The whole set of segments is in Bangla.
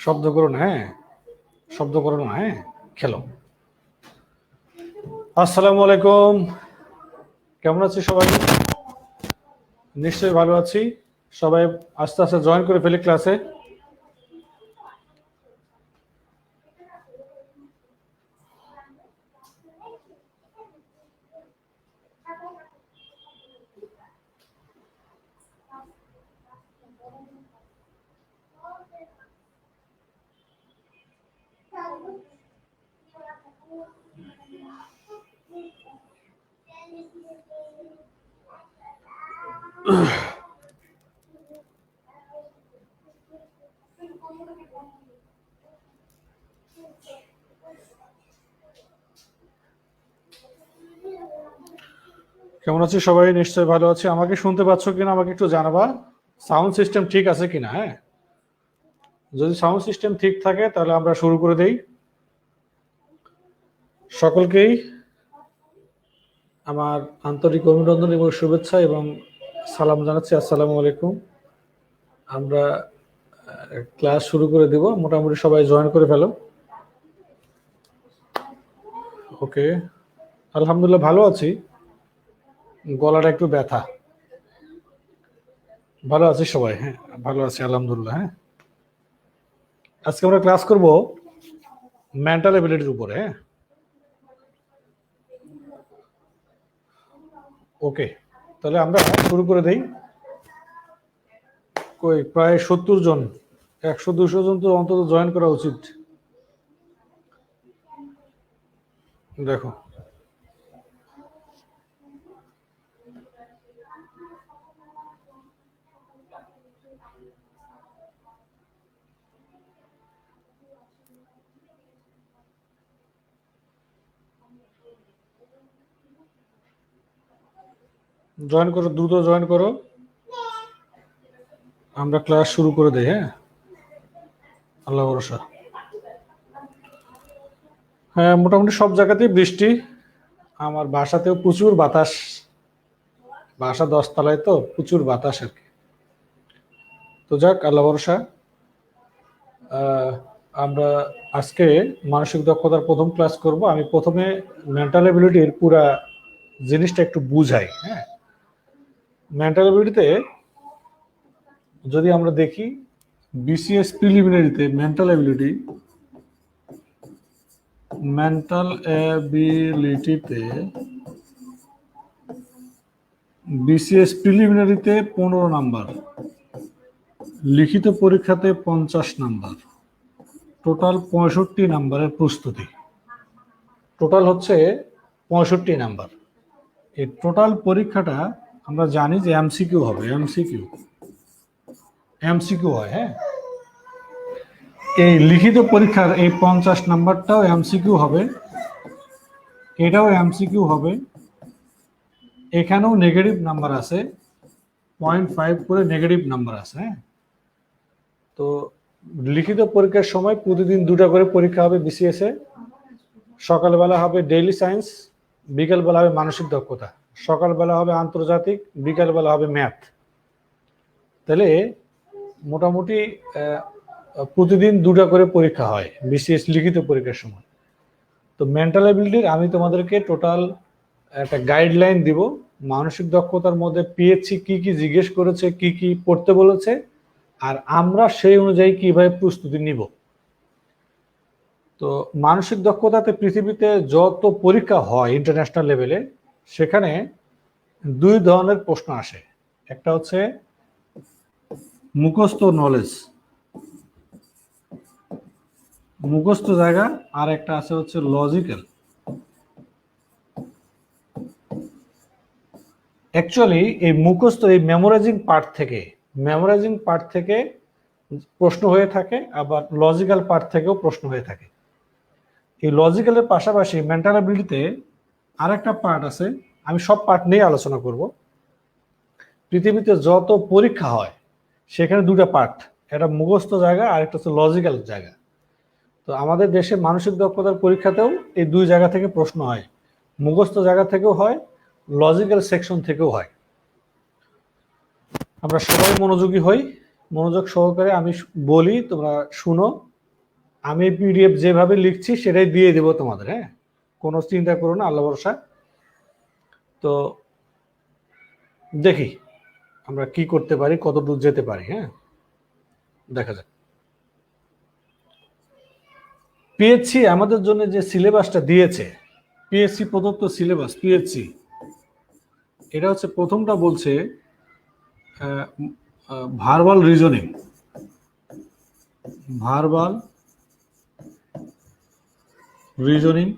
শব্দ করো না, হ্যাঁ, শব্দ করো না, হ্যাঁ, খেলো। আসসালামু আলাইকুম, কেমন আছি সবাই? নিশ্চয়ই ভালো আছি। সবাই আস্তে আস্তে জয়েন করে ফেলি ক্লাসে। কেমন আছি সবাই? নিশ্চয়ই ভালো আছি। আমাকে শুনতে পাচ্ছ কিনা আমাকে একটু জানাবা। সাউন্ড সিস্টেম ঠিক আছে কিনা? হ্যাঁ, যদি সাউন্ড সিস্টেম ঠিক থাকে তাহলে আমরা শুরু করে দেই। সকলকেই আমার আন্তরিক অভিনন্দন এবং শুভেচ্ছা এবং সালাম জানাচ্ছি। আসসালামু আলাইকুম। আমরা ক্লাস শুরু করে দেব, মোটামুটি সবাই জয়েন করে ফেলো। ওকে, আলহামদুলিল্লাহ ভালো আছি, গলাটা একটু ব্যথা। ভালো আছি সবাই, হ্যাঁ ভালো আছি আলহামদুলিল্লাহ। হ্যাঁ, আজকে আমরা ক্লাস করব মেন্টাল এবিলিটির উপরে। হ্যাঁ, ওকে, তাহলে আমরা শুরু করে দেই। প্রায় 70 জন, 100-200 জন তো অন্তত জয়েন করা উচিত। দেখো, জয়েন করো, দ্রুত জয়েন করো, আমরা ক্লাস শুরু করে দেই। হ্যাঁ, আল্লাহ ভরসা। হ্যাঁ, মোটামুটি সব জায়গাতেই বৃষ্টি, আমার বাসাতেও প্রচুর বাতাস। বাসা 10 তলায়, তো প্রচুর বাতাস আর কি। তো যাক, আল্লাহ ভরসা। আমরা আজকে মানসিক দক্ষতার প্রথম ক্লাস করব। আমি প্রথমে মেন্টাল এবিলিটির পুরা জিনিসটা একটু বুঝাই। হ্যাঁ, মেন্টাল এবিলিটিতে যদি আমরা দেখি, বিসিএস প্রিলিমিনারিতে মেন্টাল এবিলিটিতে বিসিএস প্রিলিমিনারিতে 15 নাম্বার, লিখিত পরীক্ষাতে 50 নাম্বার, টোটাল 65 নাম্বারের প্রস্তুতি। টোটাল হচ্ছে 65 নাম্বার। এই টোটাল পরীক্ষাটা আমরা জানি যে এমসিকিউ হবে, এমসিকিউ হয়। হ্যাঁ, এই লিখিত পরীক্ষার এই 50 নাম্বারটাও এমসিকিউ হবে, এটাও এমসিকিউ হবে। এখানেও নেগেটিভ নাম্বার আছে, 0.5 করে নেগেটিভ নাম্বার আছে। হ্যাঁ, তো লিখিত পরীক্ষার সময় প্রতিদিন 2টা করে পরীক্ষা হবে বিসিএস এ। সকালবেলা হবে ডেইলি সায়েন্স, বিকালবেলা হবে মানসিক দক্ষতা। সকালবেলা হবে আন্তর্জাতিক, বিকালবেলা হবে ম্যাথ। তাহলে মোটামুটি প্রতিদিন 2টা করে পরীক্ষা হয় বিসিএস লিখিত পরীক্ষার সময়। তো মেন্টাল এবিলিটির আমি তোমাদেরকে টোটাল একটা গাইডলাইন দিব। মানসিক দক্ষতার মধ্যে পিএইচসি কি কি জিজ্ঞেস করেছে, কি কি পড়তে বলেছে, আর আমরা সেই অনুযায়ী কিভাবে প্রস্তুতি নিব। তো মানসিক দক্ষতাতে পৃথিবীতে যত পরীক্ষা হয় ইন্টারন্যাশনাল লেভেলে, সেখানে 2 ধরনের প্রশ্ন আসে। একটা হচ্ছে মুখস্থ নলেজ, মুখস্থ জায়গা, আর একটা আছে হচ্ছে লজিক্যাল। অ্যাকচুয়ালি এই মুখস্থ, এই মেমোরাইজিং পার্ট থেকে প্রশ্ন হয়ে থাকে, আবার লজিক্যাল পার্ট থেকেও প্রশ্ন হয়ে থাকে। এই লজিক্যালের পাশাপাশি মেন্টাল এবিলিটিতে আরেকটা পার্ট আছে, আমি সব পার্ট নিয়ে আলোচনা করব। পৃথিবীতে যত পরীক্ষা হয় সেখানে 2টা পার্ট, একটা মুখস্থ জায়গা আর একটা হচ্ছে লজিক্যাল জায়গা। তো আমাদের দেশে মানসিক দক্ষতার পরীক্ষাতেও এই 2 জায়গা থেকে প্রশ্ন হয়, মুখস্থ জায়গা থেকেও হয়, লজিক্যাল সেকশন থেকেও হয়। আমরা সবাই মনোযোগী হই, মনোযোগ সহকারে আমি বলি, তোমরা শুনো, আমি পিডিএফ যেভাবে লিখছি সেটাই দিয়ে দেবো তোমাদের, হ্যাঁ, কোনো চিন্তা করো না, আল্লাহ ভরসা। তো দেখি আমরা কি করতে পারি, কত দূর যেতে পারি, হ্যাঁ, দেখা যাক। পিএইচসি আমাদের জন্য যে সিলেবাসটা দিয়েছে, পিএইচসি প্রদত্ত সিলেবাস, পিএইচসি এটা হচ্ছে প্রথমটা বলছে ভার্বাল রিজনিং, ভার্বাল রিজনিং।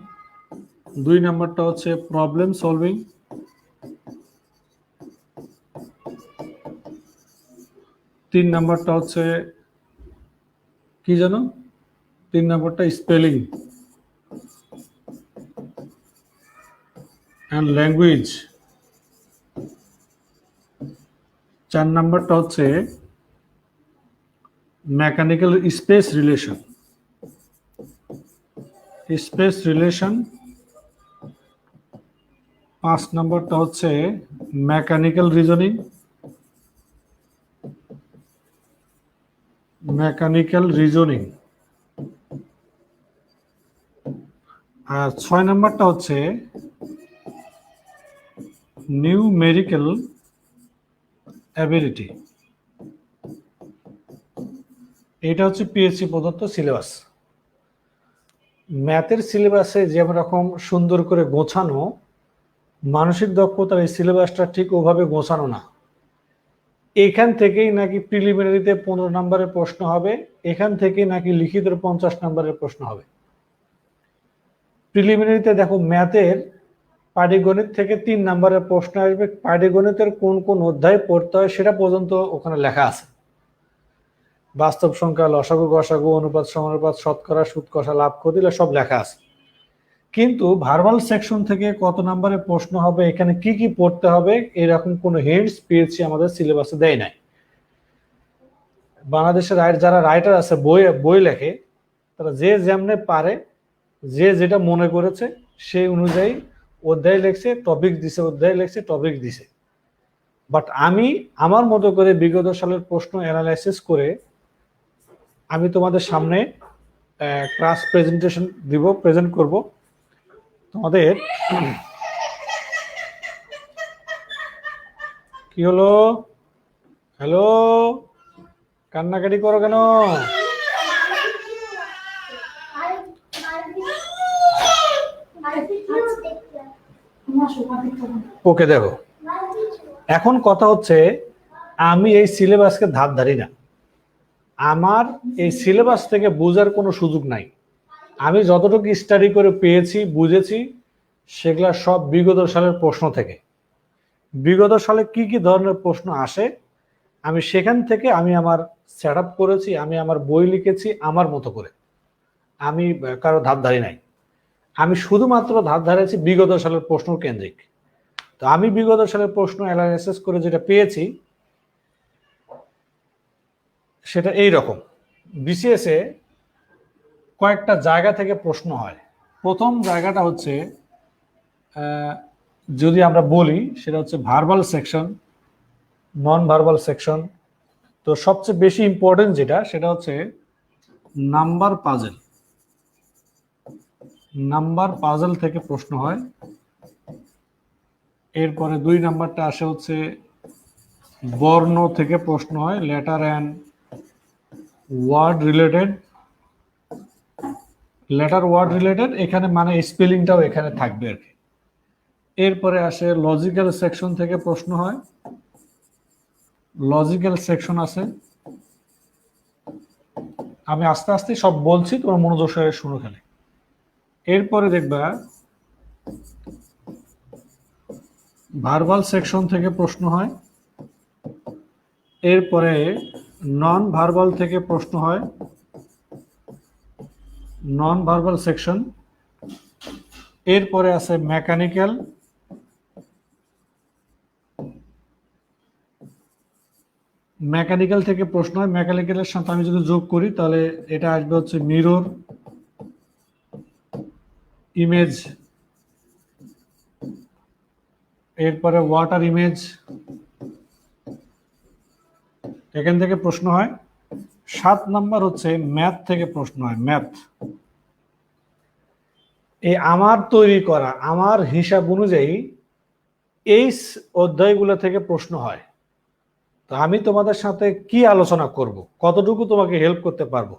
2 নাম্বারটা হচ্ছে প্রবলেম সলভিং, 3 নাম্বারটা হচ্ছে কি জানো, 3 নাম্বারটা স্পেলিং অ্যান্ড ল্যাঙ্গুয়েজ। 4 নাম্বারটা হচ্ছে mechanical space relation, space relation. 5 নাম্বারটা হচ্ছে মেকানিক্যাল রিজনিং, মেকানিক্যাল রিজনিং। আর 6 নাম্বারটা হচ্ছে নিউমেরিক্যাল অ্যাবিলিটি। এটা হচ্ছে পিএইচসি প্রদত্ত সিলেবাস। ম্যাথের সিলেবাসে যেমন রকম সুন্দর করে গোছানো, মানসিক দক্ষতার এই সিলেবাসটা ঠিক ওভাবে গোছানো না। এখান থেকেই নাকি প্রিলিমিনারিতে 15 নম্বরের প্রশ্ন হবে, এখান থেকেই নাকি লিখিত 50 নম্বরের প্রশ্ন হবে। প্রিলিমিনারিতে দেখো ম্যাথের পাটিগণিত থেকে 3 নম্বরের প্রশ্ন আসবে, পাটিগণিতের কোন কোন অধ্যায় পড়তে হয় সেটা পর্যন্ত ওখানে লেখা আছে। বাস্তব সংখ্যা, লসাগু, গসাগু, অনুপাত, সমানুপাত, শতকরা, সুদ, কষা, লাভ, ক্ষতি সব লেখা আছে। কিন্তু ভার্বাল সেকশন থেকে কত নম্বরের প্রশ্ন হবে, এখানে কি কি পড়তে হবে, এরকম কোনো হিন্টস পিএইচসি আমাদের সিলেবাসে দেয় নাই। বাংলাদেশের যারা রাইটার আছে, বই লেখে, তারা যে যেমনে পারে, যে যেটা মনে করেছে সেই অনুযায়ী অধ্যায় লেখছে, টপিক দিছে, অধ্যায় লেখছে, টপিক দিছে। বাট আমি আমার মতো করে বিগত সালের প্রশ্ন অ্যানালাইসিস করে আমি তোমাদের সামনে ক্লাস প্রেজেন্টেশন দিব, প্রেজেন্ট করব তোমাদের। কি হলো, হ্যালো, কান্নাকাটি করো কেন? ওকে, দেখো এখন কথা হচ্ছে আমি এই সিলেবাসকে ধার ধারি না, আমার এই সিলেবাস থেকে বোঝার কোনো সুযোগ নাই। আমি যতটুকু স্টাডি করে পেয়েছি, বুঝেছি, সেগুলা সব বিগত সালের প্রশ্ন থেকে। বিগত সালে কি কি ধরনের প্রশ্ন আসে আমি সেখান থেকে আমি আমার সেট আপ করেছি, আমি আমার বই লিখেছি আমার মতো করে। আমি কারো ধার ধারি নাই, আমি শুধুমাত্র ধার ধারেছি বিগত সালের প্রশ্ন কেন্দ্রিক। তো আমি বিগত সালের প্রশ্ন অ্যানালাইসিস করে যেটা পেয়েছি সেটা এই রকম। বিসিএস এ কয়েকটা জায়গা থেকে প্রশ্ন হয়। প্রথম জায়গাটা হচ্ছে যদি আমরা বলি সেটা হচ্ছে verbal section, non verbal section. তো সবচেয়ে বেশি ইম্পর্টেন্ট যেটা সেটা হচ্ছে নাম্বার পাজেল, নাম্বার পাজেল থেকে প্রশ্ন হয়। এরপরে 2 নাম্বারটা আসে হচ্ছে বর্ণ থেকে প্রশ্ন হয়, letter and word related, letter word related, এখানে মানে স্পেলিংটাও এখানে থাকবে আর কি। এরপরে আসে লজিক্যাল সেকশন থেকে প্রশ্ন হয়, লজিক্যাল সেকশন আছে। আমি আস্তে আস্তে সব বলছি, তোমার মনোযোগ সহকারে শুনো খালি। এরপরে দেখবা ভার্বাল সেকশন থেকে প্রশ্ন হয়। এরপরে নন ভার্বাল থেকে প্রশ্ন হয়, নন ভার্বাল সেকশন। এরপরে আছে মেকানিক্যাল, মেকানিক্যাল থেকে প্রশ্ন হয়। মেকানিক্যালের সাথে আমি যদি যোগ করি তাহলে এটা আসবে হচ্ছে মিরর ইমেজ, এরপরে ওয়াটার ইমেজ, এখান থেকে প্রশ্ন হয়। 7 নাম্বার হচ্ছে ম্যাথ থেকে প্রশ্ন হয়, ম্যাথ। এই আমার তৈরি করা, আমার হিসাব অনুযায়ী এই অধ্যায়গুলো থেকে প্রশ্ন হয়। তো আমি তোমাদের সাথে কি আলোচনা করব, কতটুকু তোমাকে হেল্প করতে পারবো।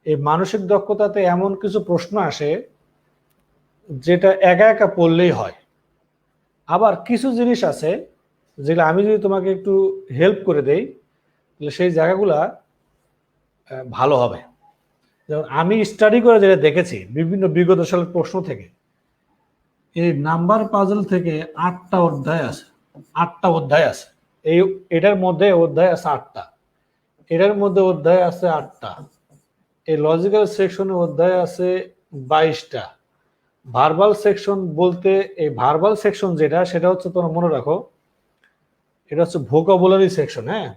এই মানসিক দক্ষতাতে এমন কিছু প্রশ্ন আসে যেটা একা একা পড়লেই হয়, আবার কিছু জিনিস আছে যেগুলো আমি যদি তোমাকে একটু হেল্প করে দেই তাহলে সেই জায়গাগুলা ভালো হবে। যেমন আমি স্টাডি করে যেটা দেখেছি বিভিন্ন বিগত সালের প্রশ্ন থেকে, এই নাম্বার পাজল থেকে 8টা অধ্যায় আছে, 8টা অধ্যায় আছে। এটার মধ্যে অধ্যায় আছে 8টা, এটার মধ্যে অধ্যায় আছে 8টা, এই লজিক্যাল সেকশনে অধ্যায় আছে 22টা। ভার্বাল সেকশন বলতে এই ভার্বাল সেকশন যেটা, সেটা হচ্ছে তোমরা মনে রাখো, এটা হচ্ছে ভোকাবুলারি সেকশন। হ্যাঁ,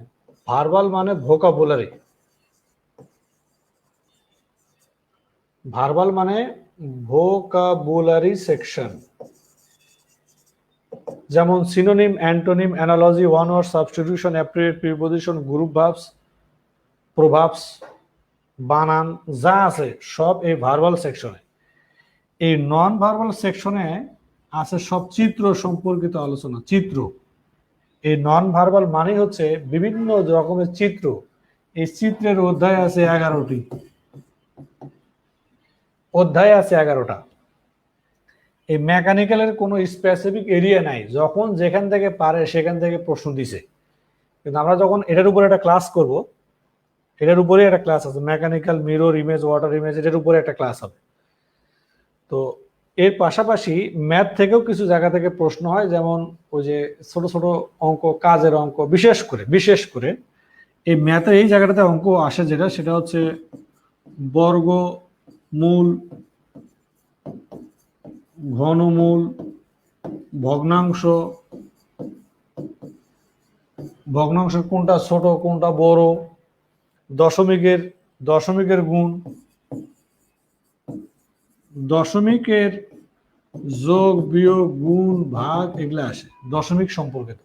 ভার্বাল মানে ভোকাবুলারি, ভার্বাল মানে ভোকাবুলারি সেকশন। যেমন synonym, antonym, analogy, one word substitution, appropriate, preposition, group verbs, proverbs, বানান যা আছে সব এই ভার্বাল সেকশনে। এই নন ভার্বাল সেকশনে আছে সব চিত্র সম্পর্কিত আলোচনা, চিত্র। এই নন ভার্বাল মানে হচ্ছে বিভিন্ন রকমের চিত্র। এই চিত্রের অধ্যায় আছে 11টি, অধ্যায় আছে 11টা। এই মেকানিক্যালের কোনো স্পেসিফিক এরিয়া নাই, যখন যেখান থেকে পারে সেখান থেকে প্রশ্ন দিছে। কিন্তু আমরা যখন এটার উপরে একটা ক্লাস করব, এটার উপরে একটা ক্লাস আছে mechanical, mirror image, water image, এটার উপরে একটা ক্লাস হবে। তো এর পাশাপাশি ম্যাথ থেকেও কিছু জায়গা থেকে প্রশ্ন হয়, যেমন ওই যে ছোট ছোট অঙ্ক, কাজের অঙ্ক, বিশেষ করে এই ম্যাথের এই জায়গাটাতে অঙ্ক আসে যেটা, সেটা হচ্ছে বর্গ মূল, ঘনমূল, ভগ্নাংশ, ভগ্নাংশের কোনটা ছোট কোনটা বড়, দশমিকের গুণ, দশমিকের যোগ বিয়োগ গুণ ভাগ, এগুলো আসে দশমিক সম্পর্কিত।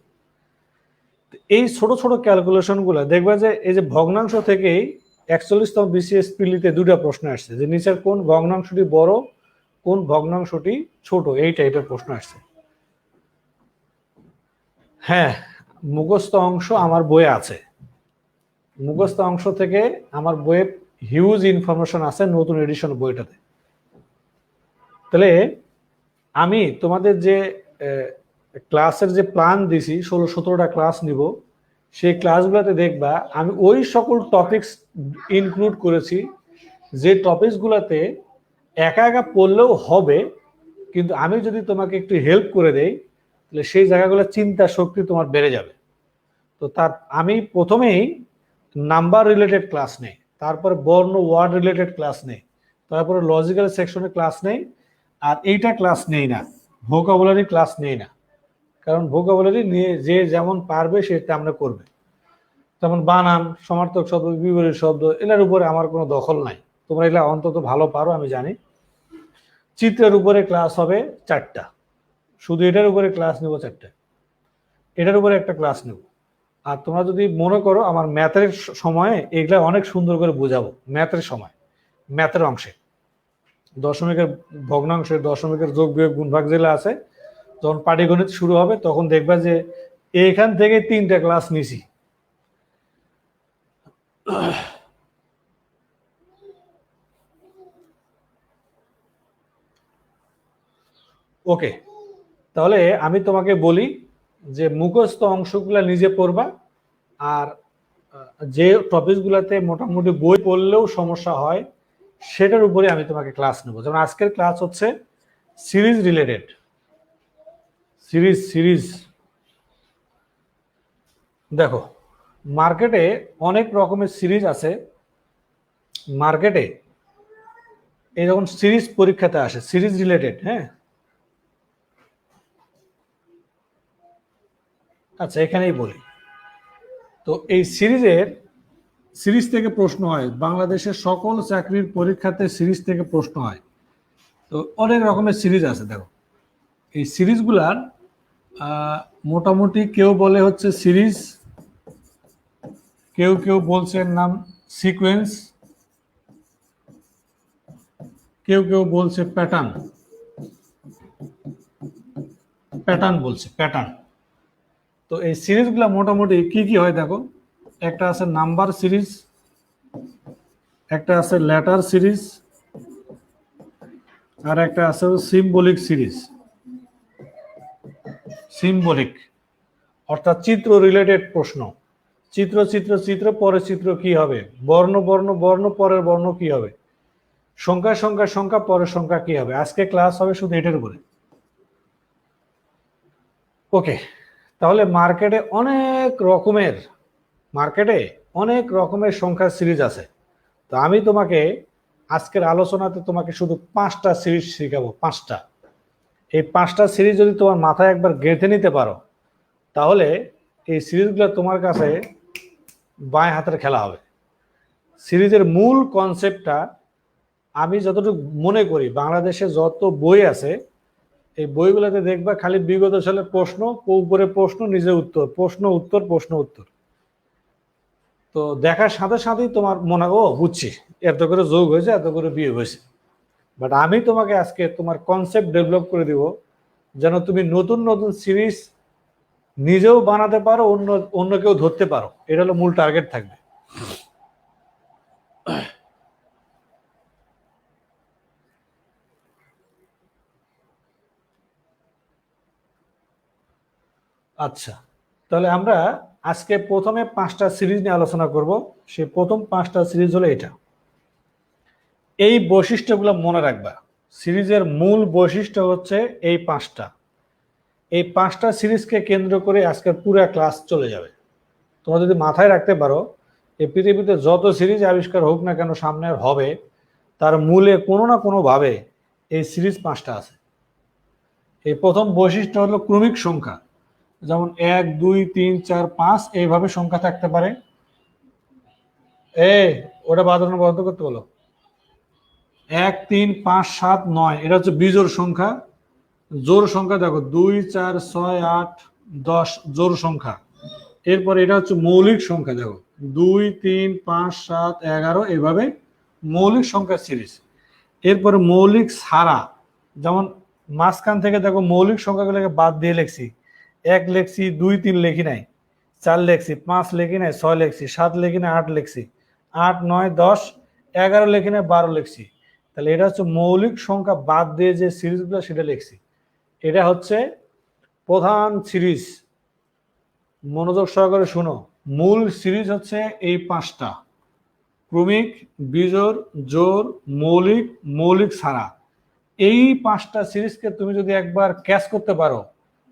এই ছোট ছোট ক্যালকুলেশন গুলা দেখবা যে এই যে ভগ্নাংশ থেকেই 41তম বিসিএস পিলিতে 2টা প্রশ্ন আসছে, যে নিচের কোন ভগ্নাংশটি বড়, কোন ভগ্নাংশটি ছোট, এই টাইপের প্রশ্ন আসছে। হ্যাঁ, মুখস্থ অংশ আমার বইয়ে আছে, মুখস্থ অংশ থেকে আমার বইয়ে হিউজ ইনফরমেশন আছে নতুন এডিশন বইটাতে। তাহলে আমি তোমাদের যে ক্লাসের যে প্ল্যান দিছি 16-17টা ক্লাস নিব, সেই ক্লাসগুলোতে দেখবা আমি ওই সকল টপিকস ইনক্লুড করেছি যে টপিকসগুলোতে একা একা পড়লেও হবে, কিন্তু আমি যদি তোমাকে একটু হেল্প করে দেই তাহলে সেই জায়গাগুলো চিন্তা শক্তি তোমার বেড়ে যাবে। তো তার আমি প্রথমেই নাম্বার রিলেটেড ক্লাস নেই, তারপরে বর্ণ ওয়ার্ড রিলেটেড ক্লাস নেই, তারপরে লজিক্যাল সেকশনে ক্লাস নেই, আর এইটা ক্লাস নেই না, ভোকাবুলারি ক্লাস নেই না। কারণ ভোকাবুলারি নিয়ে যে যেমন পারবে সে তেমন করবে। যেমন বানান, সমার্থক শব্দ, বিপরীত শব্দ, এটার উপরে আমার কোনো দখল নাই, তোমরা এগুলা অন্তত ভালো পারো আমি জানি। চিত্রের উপরে ক্লাস হবে 4টা, শুধু এটার উপরে ক্লাস নেব 4টা, এটার উপরে একটা ক্লাস নেব। আর তোমরা যদি মনে করো আমার ম্যাথের সময়ে এগুলা অনেক সুন্দর করে বোঝাবো, ম্যাথের সময়, ম্যাথের অংশে দশমিকের ভগ্নাংশের, দশমিকের যোগ বিয়োগ গুণ ভাগ যেগুলো আছে, যখন পাটিগণিত শুরু হবে তখন দেখবা যে এখান থেকে 3টা ক্লাস নিছি। ওকে, তাহলে আমি তোমাকে বলি যে মুখস্থ অংশগুলা নিজে পড়বা, আর যে টপিকগুলোতে মোটামুটি বই পড়লেও সমস্যা হয় সেটার উপরে আমি তোমাকে ক্লাস নেব। যেমন আজকের ক্লাস হচ্ছে সিরিজ রিলেটেড, সিরিজ। দেখো মার্কেটে অনেক রকমের সিরিজ আছে, মার্কেটে এই যখন সিরিজ পরীক্ষাতে আসে সিরিজ রিলেটেড, হ্যাঁ আচ্ছা এখানেই বলি। তো এই সিরিজ থেকে প্রশ্ন হয়, বাংলাদেশের সকল চাকরির পরীক্ষাতে সিরিজ থেকে প্রশ্ন হয়। তো অনেক রকমের সিরিজ আছে। দেখো এই সিরিজগুলার মোটামুটি কেউ বলে হচ্ছে সিরিজ, কেউ বলছেন নাম সিকোয়েন্স, কেউ কেউ বলছে প্যাটার্ন, প্যাটার্ন বলছে প্যাটার্ন। তো এই সিরিজগুলো মোটামুটি কি কি হয় দেখো, একটা আছে নাম্বার সিরিজ, একটা আছে লেটার সিরিজ, আর একটা আছে সিম্বলিক সিরিজ। সিম্বলিক অর্থাৎ চিত্র রিলেটেড প্রশ্ন, চিত্র চিত্র চিত্র পরের চিত্র কি হবে, বর্ণ বর্ণ বর্ণ পরের বর্ণ কি হবে, সংখ্যা সংখ্যা সংখ্যা পরের সংখ্যা কি হবে। আজকে ক্লাস হবে শুধু এটার উপরে। ওকে, তাহলে মার্কেটে অনেক রকমের সংখ্যার সিরিজ আছে। তো আমি তোমাকে আজকের আলোচনাতে তোমাকে শুধু 5টা সিরিজ শিখাবো, 5টা। এই 5টা সিরিজ যদি তোমার মাথায় একবার গেঁথে নিতে পারো, তাহলে এই সিরিজগুলো তোমার কাছে বাঁয়ে হাতের খেলা হবে। সিরিজের মূল কনসেপ্টটা আমি যতটুকু মনে করি, বাংলাদেশে যত বই আছে এই বইগুলোতে দেখবা খালি বিগত সালের প্রশ্ন, উপরে প্রশ্ন, নিজে উত্তর, প্রশ্ন উত্তর, প্রশ্ন উত্তর। তো দেখার সাথে সাথেই তোমার মনে হয় ও বুঝছি, এত করে যোগ হয়েছে, এত করে বিয়োগ হয়েছে। বাট আমি তোমাকে আজকে তোমার কনসেপ্ট ডেভেলপ করে দিব, যেন তুমি নতুন নতুন সিরিজ নিজেও বানাতে পারো, অন্য কেউ ধরতে পারো। এটা হলো মূল টার্গেট থাকবে। আচ্ছা, তাহলে আমরা আজকে প্রথমে 5টা সিরিজ নিয়ে আলোচনা করব। সে প্রথম 5টা সিরিজ হলো এটা। এই বৈশিষ্ট্যগুলো মনে রাখবা। সিরিজের মূল বৈশিষ্ট্য হচ্ছে এই 5টা। এই 5টা সিরিজকে কেন্দ্র করে আজকের পুরো ক্লাস চলে যাবে। তোমরা যদি মাথায় রাখতে পারো, এই পৃথিবীতে যত সিরিজ আবিষ্কার হোক না কেন, সামনে হবে, তার মূলে কোনো না কোনো ভাবে এই সিরিজ 5টা আছে। এই প্রথম বৈশিষ্ট্য হলো ক্রমিক সংখ্যা, যেমন 1 2 3 4 5 এইভাবে সংখ্যা থাকতে পারে। ওটা বাজানো বন্ধ করতে বলো। 1 3 5 7 9 এটা হচ্ছে বিজোড় সংখ্যা। জোড় সংখ্যা দেখো 2 4 6 8 10 জোড় সংখ্যা। এরপর এটা হচ্ছে মৌলিক সংখ্যা, দেখো 2 3 5 7 11 এইভাবে মৌলিক সংখ্যার সিরিজ। এরপরে মৌলিক ছাড়া, যেমন মাঝখান থেকে দেখো মৌলিক সংখ্যাগুলোকে বাদ দিয়ে লিখছি। 1 লিখছি, 2 3 লিখি নাই, 4 লিখছি, 5 লিখি নাই, 6 লিখছি, 7 লিখি নাই, 8 লিখছি, 8 9 10 11 লিখি নাই, 12 লিখছি। তাহলে এটা হচ্ছে মৌলিক সংখ্যা বাদ দিয়ে যে সিরিজগুলো সেটা লিখছি। এটা হচ্ছে প্রধান সিরিজ। মনোযোগ সহকারে শুনো, মূল সিরিজ হচ্ছে এই 5টা: ক্রমিক, বিজোড়, জোড়, মৌলিক, মৌলিক ছাড়া। এই 5টা সিরিজকে তুমি যদি একবার ক্যাচ করতে পারো,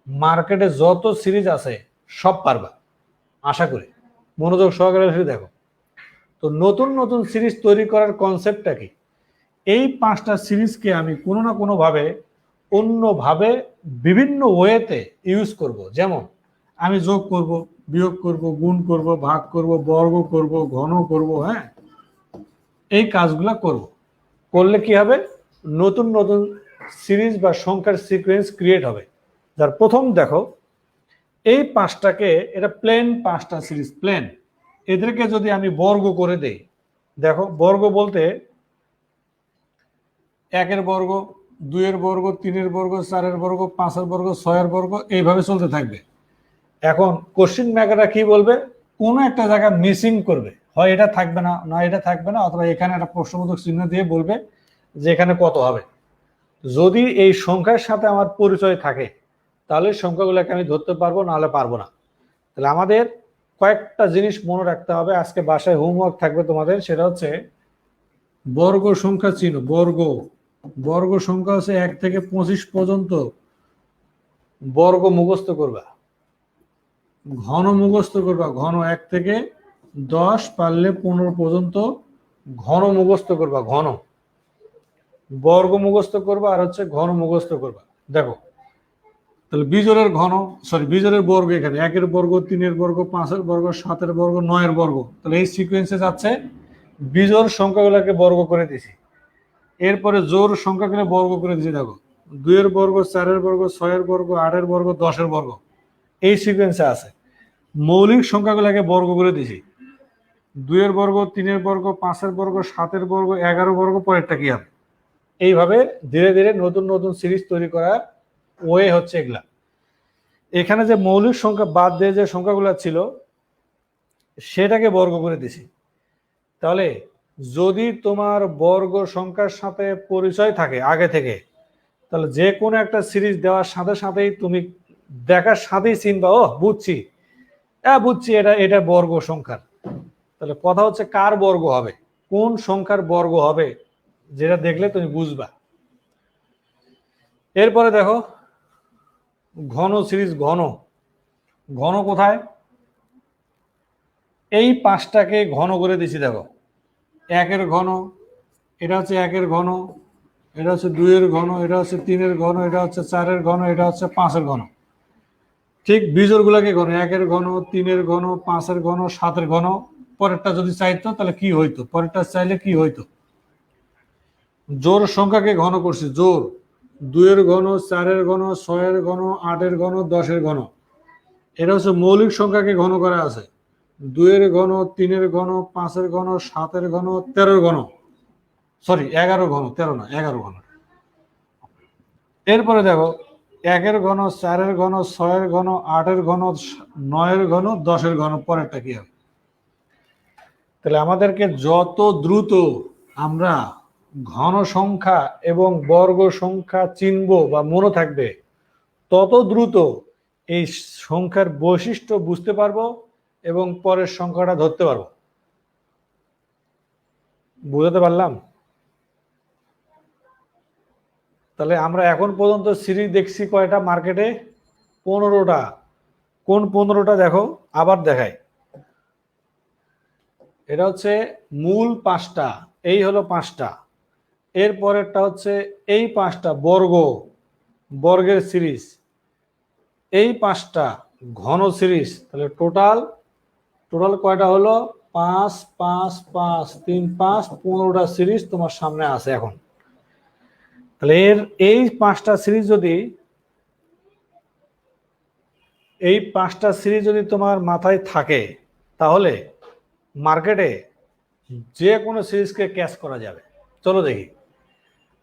মার্কেটে যত সিরিজ আছে সব পারবা আশা করি। মনোযোগ সহকারে দেখো। তো নতুন নতুন সিরিজ তৈরি করার কনসেপ্টটা কি? এই 5টা সিরিজকে আমি কোনো না কোনো ভাবে, অন্যভাবে, বিভিন্ন ওয়েতে ইউজ করব। যেমন আমি যোগ করব, বিয়োগ করব, গুণ করব, ভাগ করব, বর্গ করব, ঘন করব। হ্যাঁ, এই কাজগুলা করব। করলে কি হবে? নতুন নতুন সিরিজ বা সংখ্যার সিকোয়েন্স ক্রিয়েট হবে। যার প্রথম দেখো, এই 5টাকে, এটা প্লেন 5টা সিরিজ, প্লেন। এদেরকে যদি আমি বর্গ করে দেই, দেখো বর্গ বলতে 1-এর বর্গ, 2-এর বর্গ, 3-এর বর্গ, 4-এর বর্গ, 5-এর বর্গ, 6-এর বর্গ, এইভাবে চলতে থাকবে। এখন কোশ্চিন মেকাররা কি বলবে? কোনো একটা জায়গা মিসিং করবে, হয় এটা থাকবে না, না এটা থাকবে না, অথবা এখানে একটা প্রশ্নবোধক চিহ্ন দিয়ে বলবে যে এখানে কত হবে। যদি এই সংখ্যার সাথে আমার পরিচয় থাকে, তাহলে সংখ্যাগুলোকে আমি ধরতে পারবো, নাহলে পারবো না। তাহলে আমাদের কয়েকটা জিনিস মনে রাখতে হবে। আজকে বাসায় হোমওয়ার্ক থাকবে তোমাদের, সেটা হচ্ছে বর্গ সংখ্যা চিহ্ন। বর্গ সংখ্যা হচ্ছে 1 থেকে 25 পর্যন্ত বর্গ মুখস্থ করবা। ঘন মুখস্থ করবা, ঘন 1 থেকে 10, পারলে 15 পর্যন্ত ঘন মুখস্থ করবা। ঘন বর্গ মুখস্থ করবা, আর হচ্ছে ঘন মুখস্থ করবা। দেখো তাহলে বিজোড়ের ঘন, বিজোড়ের বর্গ, এখানে 1-এর বর্গ, 3-এর বর্গ, 5-এর বর্গ, 7-এর বর্গ, 9-এর বর্গ। তাহলে এই সিকোয়েন্সে যাচ্ছে। বিজোড় সংখ্যাগুলোকে বর্গ করে দিছি। এরপরে জোড় সংখ্যাগুলো বর্গ করে দিছি। দেখো 2-এর বর্গ, 4-এর বর্গ, 6-এর বর্গ, 8-এর বর্গ, 10-এর বর্গ, এই সিকোয়েন্সে আছে। মৌলিক সংখ্যাগুলোকে বর্গ করে দিছি। 2 এর বর্গ, 3-এর বর্গ, 5-এর বর্গ, 7-এর বর্গ, 11 বর্গ, পরেরটা কি হবে? এইভাবে ধীরে ধীরে নতুন নতুন সিরিজ তৈরি করার ওয়ে হচ্ছে এগুলা। এখানে যে মৌলিক সংখ্যা বাদ দিয়ে যে সংখ্যাগুলো ছিল সেটাকে বর্গ করে দিছি। তাহলে যদি তোমার বর্গ সংখ্যার সাথে পরিচয় থাকে আগে থেকে, তাহলে যে কোনো একটা সিরিজ দেওয়ার সাথে সাথেই তুমি দেখার সাথেই চিনবা, ও বুঝছি, হ্যাঁ বুঝছি, এটা এটা বর্গ সংখ্যার। তাহলে কথা হচ্ছে কার বর্গ হবে, কোন সংখ্যার বর্গ হবে, যেটা দেখলে তুমি বুঝবা। এরপরে দেখো ঘন সিরিজ। ঘন ঘন কোথায়? এই 5টাকে ঘন করে দিছি। দেখো 1-এর ঘন, এটা হচ্ছে 1-এর ঘন, এটা হচ্ছে 2-এর ঘন, এটা হচ্ছে 3-এর ঘন, এটা হচ্ছে 4-এর ঘন, এটা হচ্ছে 5-এর ঘন। ঠিক বিজোড়গুলোকে ঘন, 1-এর ঘন, 3-এর ঘন, 5-এর ঘন, 7-এর ঘন। পরেরটা যদি চাইতো তাহলে কি হইতো, পরেরটা চাইলে কি হইতো? জোড় সংখ্যাকে ঘন করছি। জোড় 2-এর ঘন, 4-এর ঘন, 6-এর ঘন, 8-এর ঘন, 10-এর ঘন। এটা হচ্ছে মৌলিক সংখ্যাকে ঘন করা আছে। 2-এর ঘন, 3-এর ঘন, 5-এর ঘন, 7-এর ঘন, 13-এর ঘন, সরি 11 ঘন, 13 না 11 ঘন। এরপরে দেখো 1-এর ঘন, 4-এর ঘন, 6-এর ঘন, 8-এর ঘন, 9-এর ঘন, 10-এর ঘন। পরেরটা কি হবে? তাহলে আমাদেরকে যত দ্রুত আমরা ঘন সংখ্যা এবং বর্গ সংখ্যা চিনব বা মনে থাকবে, তত দ্রুত এই সংখ্যার বৈশিষ্ট্য বুঝতে পারবো এবং পরের সংখ্যাটা ধরতে পারবো। বুঝতে পারলাম? তাহলে আমরা এখন পর্যন্ত সিরিজ দেখছি কয়টা মার্কেটে? 15টা। কোন 15টা দেখো, আবার দেখাই। এটা হচ্ছে মূল 5টা, এই হলো 5টা। এর পরেরটা হচ্ছে এই 5টা বর্গ, বর্গের সিরিজ। এই 5টা ঘন সিরিজ। তাহলে টোটাল টোটাল কয়টা হলো? 5 5 5 3 5, 15টা সিরিজ তোমার সামনে আছে এখন। তাহলে এই 5টা সিরিজ যদি তোমার মাথায় থাকে, তাহলে মার্কেটে যে কোনো সিরিজকে ক্যাচ করা যাবে। চলো দেখি,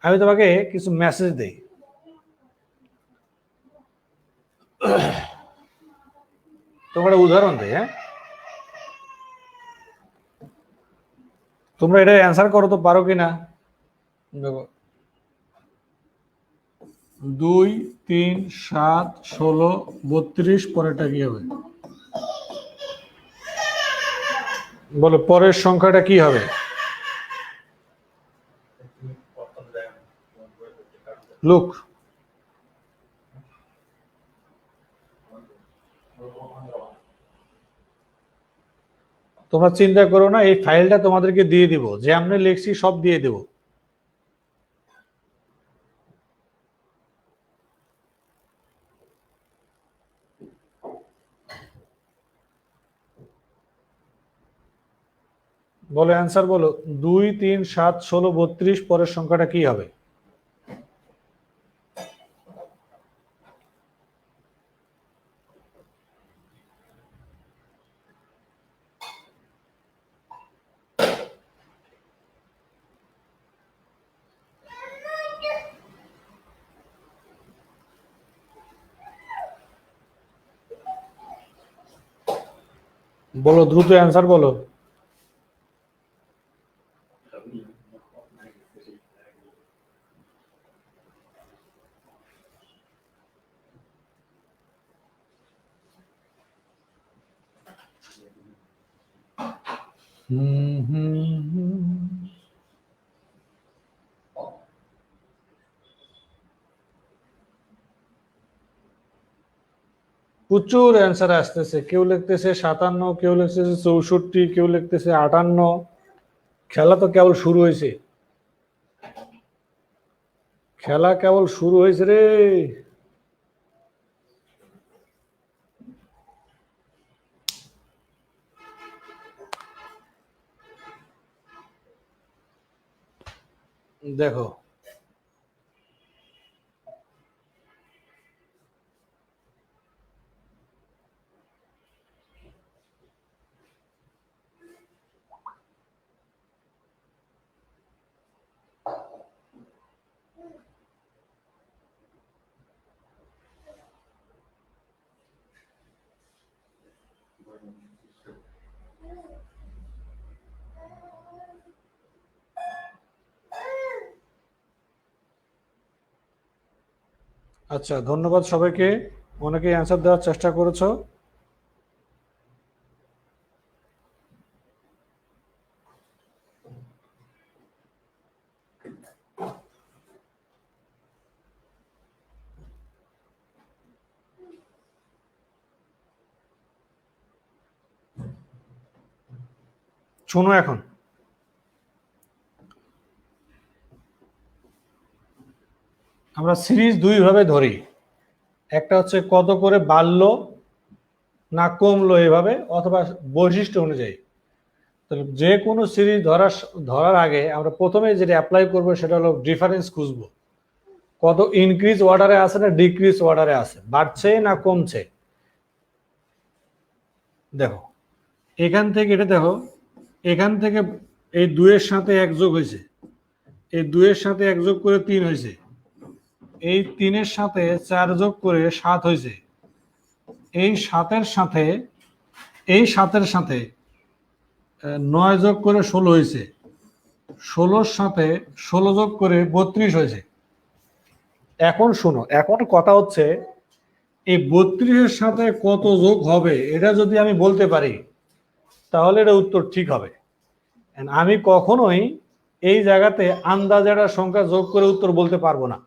আমি তোমাকে কিছু মেসেজ দিই। তোমার উদাহরণ দিই। হ্যাঁ, তোমরা এটা অ্যান্সার করো তো পারো কিনা। দেখো 2 3 7 16 32, পরেরটা কি হবে বলো? পরের সংখ্যাটা কি হবে? লুক, তোমরা চিন্তা করো না, এই ফাইলটা তোমাদেরকে দিয়ে দিব, যে আমরা লিখছি সব দিয়ে দেব। বলো অ্যান্সার বলো। 2 3 7 16 32, পরের সংখ্যাটা কি হবে? বলো দ্রুত অ্যান্সার বলো। প্রচুর অ্যান্সার আসতেছে। কেউ লিখতেছে 57, কেউ লিখতেছে 64, কেউ লিখতেছে 58। খেলা তো কেবল শুরু হয়েছে, খেলা কেবল শুরু হয়েছে রে। দেখো আচ্ছা, ধন্যবাদ সবাইকে, অনেকেই অ্যান্সার দেওয়ার চেষ্টা করেছো। শোনো, এখন আমরা সিরিজ দুই ভাবে ধরি। একটা হচ্ছে কত করে বাড়লো না কমলো এভাবে, অথবা বৈশিষ্ট্য অনুযায়ী। তাহলে যে কোনো সিরিজ ধরার আগে আমরা প্রথমে যেটা অ্যাপ্লাই করবো সেটা হলো ডিফারেন্স খুঁজবো। কত ইনক্রিজ অর্ডারে আছে না ডিক্রিজ অর্ডারে আছে, বাড়ছে না কমছে। দেখো এখান থেকে, এটা দেখো এখান থেকে এই দুইয়ের সাথে এক যোগ হয়েছে, এই দুইয়ের সাথে এক যোগ করে 3 হয়েছে, এই 3-এর সাথে 4 যোগ করে 7 হয়েছে, এই 7-এর সাথে 9 যোগ করে 16 হয়েছে, 16-র সাথে 16 যোগ করে 32 হয়েছে। এখন শোনো, এখন কথা হচ্ছে এই 32-এর সাথে কত যোগ হবে এটা যদি আমি বলতে পারি তাহলে এটা উত্তর ঠিক হবে। আমি কখনোই এই জায়গাতে আন্দাজে একটা সংখ্যা যোগ করে উত্তর বলতে পারবো না।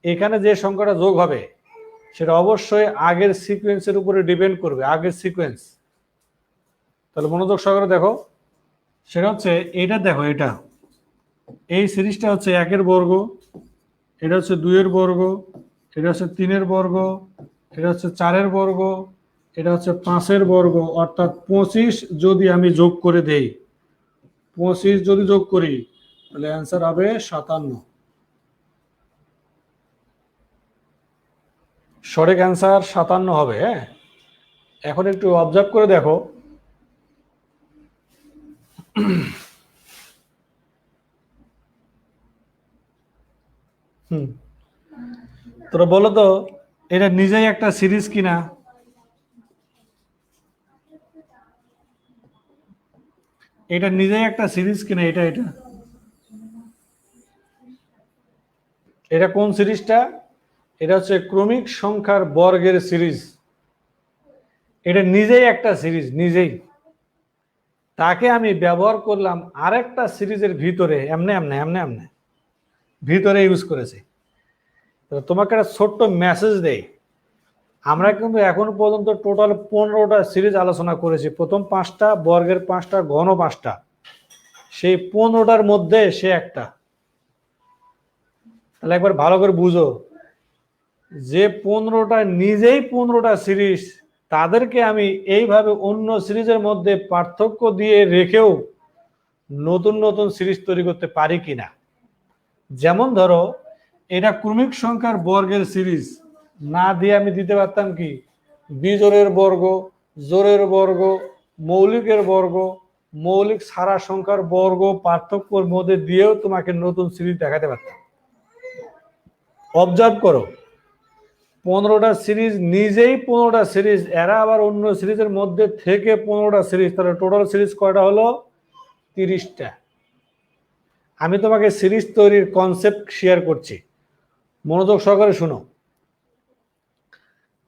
এখানে যে সংখ্যাটা যোগ হবে সেটা অবশ্যই আগের সিকোয়েন্সের উপরে ডিপেন্ড করবে, আগের সিকোয়েন্স। তাহলে মনোযোগ সহকারে দেখো, সেটা হচ্ছে এটা, দেখো এটা, এই সিরিজটা হচ্ছে 1-এর বর্গ, এটা হচ্ছে 2-এর বর্গ, এটা হচ্ছে 3-এর বর্গ, এটা হচ্ছে 4-এর বর্গ, এটা হচ্ছে 5-এর বর্গ, অর্থাৎ 25 যদি আমি যোগ করে দেই, 25 যদি যোগ করি তাহলে অ্যান্সার হবে 57। সঠিক অ্যান্সার 57 হবে। হ্যাঁ, এখন একটু অবজার্ভ করে দেখো, তোরা বলো তো এটা নিজেই একটা সিরিজ কিনা? এটা নিজেই একটা সিরিজ কিনা? এটা এটা এটা কোন সিরিজটা? এটা হচ্ছে ক্রমিক সংখ্যার বর্গের সিরিজ। এটা নিজেই একটা সিরিজ, নিজেই। তাকে আমি ব্যবহার করলাম আরেকটা সিরিজের ভিতরে, এমনে এমনে এমনে এমনে ভিতরে ইউজ করেছি। তোমাকে একটা ছোট্ট মেসেজ দেই, আমরা কিন্তু এখন পর্যন্ত টোটাল 15টা সিরিজ আলোচনা করেছি। প্রথম 5টা, বর্গের 5টা, ঘন 5টা, সেই 15টার মধ্যে সে একটা। তাহলে একবার ভালো করে বুঝো, যে 15টা নিজেই 15টা সিরিজ, তাদেরকে আমি এইভাবে অন্য সিরিজের মধ্যে পার্থক্য দিয়ে রেখেও নতুন নতুন সিরিজ তৈরি করতে পারি কিনা। যেমন ধরো এটা ক্রমিক সংখ্যার বর্গের সিরিজ না দিয়ে আমি দিতে পারতাম কি বিজোড়ের বর্গ, জোড়ের বর্গ, মৌলিকের বর্গ, মৌলিক সারা সংখ্যার বর্গ পার্থক্যের মধ্যে দিয়েও তোমাকে নতুন সিরিজ দেখাতে পারতাম। অবজার্ভ করো, 15টা সিরিজ নিজেই 15টা সিরিজ, এরা আবার অন্য সিরিজের মধ্যে থেকে 15টা সিরিজ, তাহলে টোটাল সিরিজ কয়টা হলো? 30টা। আমি তোমাকে সিরিজ তৈরির কনসেপ্ট শেয়ার করছি, মনোযোগ সহকারে শুনো।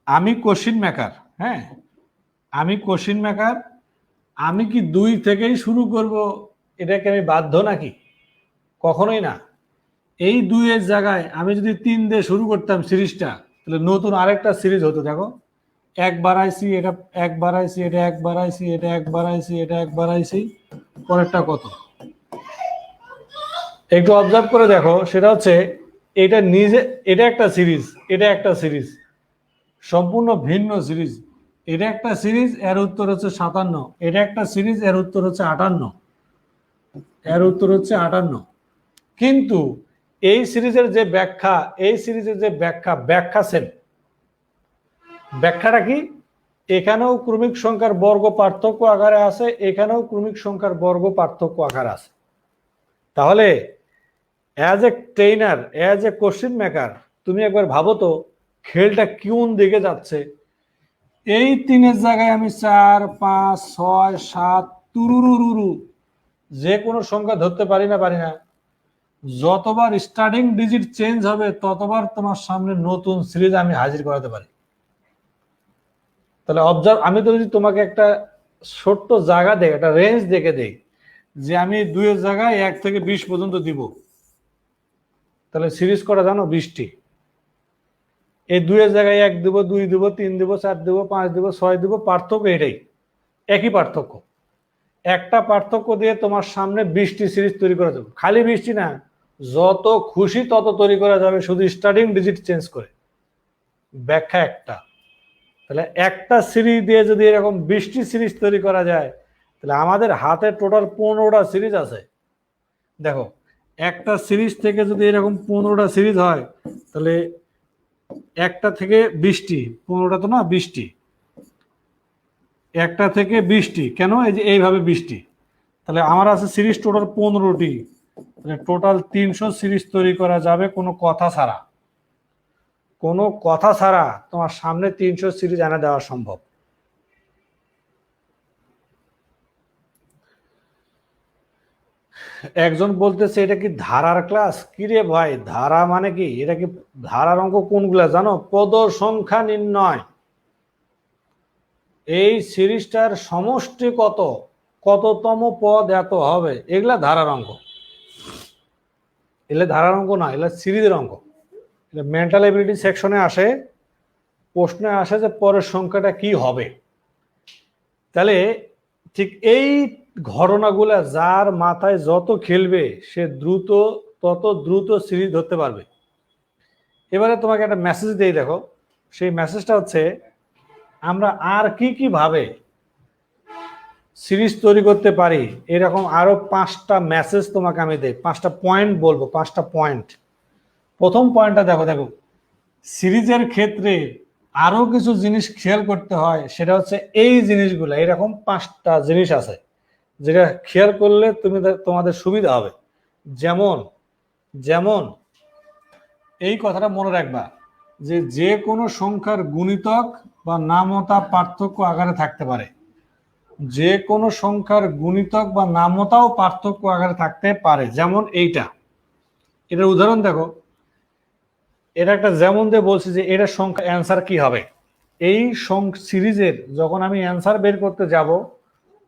আমি কোশ্চিন মেকার, হ্যাঁ, আমি কোশ্চিন মেকার। আমি কি 2 থেকেই শুরু করব? এটাকে আমি বাধ্য নাকি? কখনোই না। এই 2-এর জায়গায় আমি যদি 3 দিয়ে শুরু করতাম সিরিজটা, তাহলে নতুন আরেকটা সিরিজ হতো। দেখো, 1 বাড়াইছি, এটা 1 বাড়াইছি, এটা 1 বাড়াইছি, এটা 1 বাড়াইছি, এটা 1 বাড়াইছি, পরেরটা কত? একটু অবজার্ভ করে দেখো, সেটা হচ্ছে এটা নিজে, এটা একটা সিরিজ, এটা একটা সিরিজ, সম্পূর্ণ ভিন্ন সিরিজ। এটা একটা সিরিজ, এর উত্তর হচ্ছে 57। এটা একটা সিরিজ, এর উত্তর হচ্ছে 58, এর উত্তর হচ্ছে 58। কিন্তু এই সিরিজের যে ব্যাখ্যা, এই সিরিজের যে ব্যাখ্যা সেম। ব্যাখ্যাটা কি? এখানেও ক্রমিক সংখ্যার বর্গ পার্থক্য আকারে আছে, এখানেও ক্রমিক সংখ্যার বর্গ পার্থক্য আকারে আছে। তাহলে as a trainer, as a question maker, তুমি একবার ভাবো তো খেলটা কোন দিকে যাচ্ছে। এই 3-এর জায়গায় আমি 4, 5, 6, 7 তুরুরুরুরু যে কোনো সংখ্যা ধরতে পারি না? যতবার স্টার্টিং ডিজিট চেঞ্জ হবে ততবার তোমার সামনে নতুন সিরিজ আমি হাজির করাতে পারি। তাহলে অবজার্ভ, আমি তো যদি তোমাকে একটা ছোট্ট জায়গা দেই, একটা রেঞ্জ দেখে দেই যে আমি 2-এর জায়গায় 1 থেকে 20 পর্যন্ত দিব, তাহলে সিরিজ করা জানো 20টি। এই 2-এর জায়গায় 1 দিব, 2 দিব, 3 দিব, 4 দিব, 5 দিব, 6 দিব, পার্থক্য এটাই, একই পার্থক্য। একটা পার্থক্য দিয়ে তোমার সামনে 20টি সিরিজ তৈরি করা যাবে। খালি 20টি না, যত খুশি তত তৈরি করা যাবে, শুধু স্টার্টিং ডিজিট চেঞ্জ করে। ব্যাখ্যা একটা। তাহলে একটা সিরিজ দিয়ে যদি এরকম 20টি সিরিজ তৈরি করা যায়, তাহলে আমাদের হাতে টোটাল 15টা সিরিজ আছে। দেখো, একটা সিরিজ থেকে যদি এরকম 15টা সিরিজ হয়, তাহলে একটা থেকে 20টি, 15টা তো না, 20টি, একটা থেকে 20টি, কেন এই যে এইভাবে 20টি, তাহলে আমার আছে সিরিজ টোটাল 15টি। তাহলে টোটাল 300 সিরিজ তৈরি করা যাবে কোনো কথা ছাড়া। কোনো কথা ছাড়া তোমার সামনে 300 সিরিজ এনে দেওয়া সম্ভব। একজন বলতেছে এটা কি ধারার ক্লাস? কি রে ভাই, ধারা মানে কি? এটা কি ধারার অঙ্ক কোনগুলা জানো? পদ সংখ্যা নির্ণয়। এই সিরিজটার সমষ্টি কত, কততম পদ এত হবে, এগুলা ধারার অঙ্ক। এগুলা ধারার অঙ্ক না, এগুলা সিরিজের অঙ্ক। মেন্টাল এবিলিটি সেকশনে আসে, প্রশ্নে আসে যে পরের সংখ্যাটা কি হবে। তাহলে ঠিক এই ঘটনাগুলা যার মাথায় যত খেলবে সে তত দ্রুত সিরিজ ধরতে পারবে। এবারে তোমাকে একটা মেসেজ দিয়ে দেখো, সেই মেসেজটা হচ্ছে আমরা আর কি ভাবে সিরিজ তৈরি করতে পারি। এরকম আরো 5টা মেসেজ তোমাকে আমি দেই, 5টা পয়েন্ট বলবো, 5টা পয়েন্ট। প্রথম পয়েন্টটা দেখো, সিরিজের ক্ষেত্রে আরো কিছু জিনিস খেয়াল করতে হয়, সেটা হচ্ছে এই জিনিসগুলো, এরকম 5টা জিনিস আছে যেটা খেয়াল করলে তোমাদের সুবিধা হবে। যেমন যেমন এই কথাটা মনে রাখবা যে কোনো সংখ্যার গুণিতক বা নামতা পার্থক্য আকারে থাকতে পারে। যে কোনো সংখ্যার গুণিতক বা নামতাও পার্থক্য আকারে থাকতে পারে। যেমন এটার উদাহরণ দেখো, এটা একটা যেমন দিয়ে বলছি যে এটার সংখ্যা অ্যান্সার কি হবে। এই সিরিজের যখন আমি অ্যান্সার বের করতে যাব,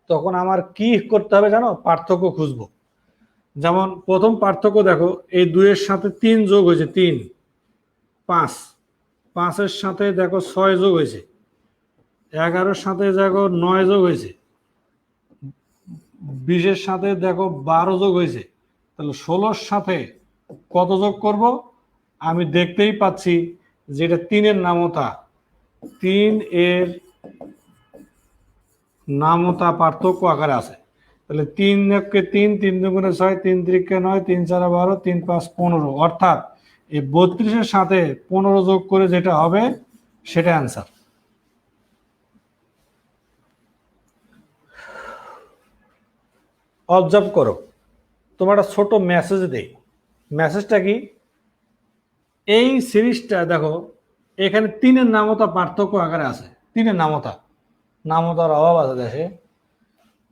তখন আমার কি করতে হবে জানো? পার্থক্য খুঁজবো। যেমন প্রথম পার্থক্য দেখো, এই 2-এর সাথে 3 যোগ হয়েছে, 3, 5, 5-এর সাথে দেখো 6 যোগ হয়েছে, 11-এর সাথে দেখো 9 যোগ হয়েছে, 20-এর সাথে দেখো 12 যোগ হয়েছে। তাহলে 16-র সাথে কত যোগ করব? আমি দেখতেই পাচ্ছি যে এটা 3-এর নামতা, 3-এর নামতা পার্থক্য আকারে আছে। তাহলে 3 কে 3, 3 দুগুণে 6, 3 3কে 9, 3 4 12, 3 5 15, অর্থাৎ এই 32-এর সাথে 15 যোগ করে যেটা হবে সেটা অ্যান্সার। অবজার্ভ করো, তোমার একটা ছোট মেসেজ দেই। মেসেজটা কি? এই সিরিজটা দেখো, এখানে 3-এর নামতা পার্থক্য আকারে আছে। 3-এর নামতার অভাব আছে দেশে।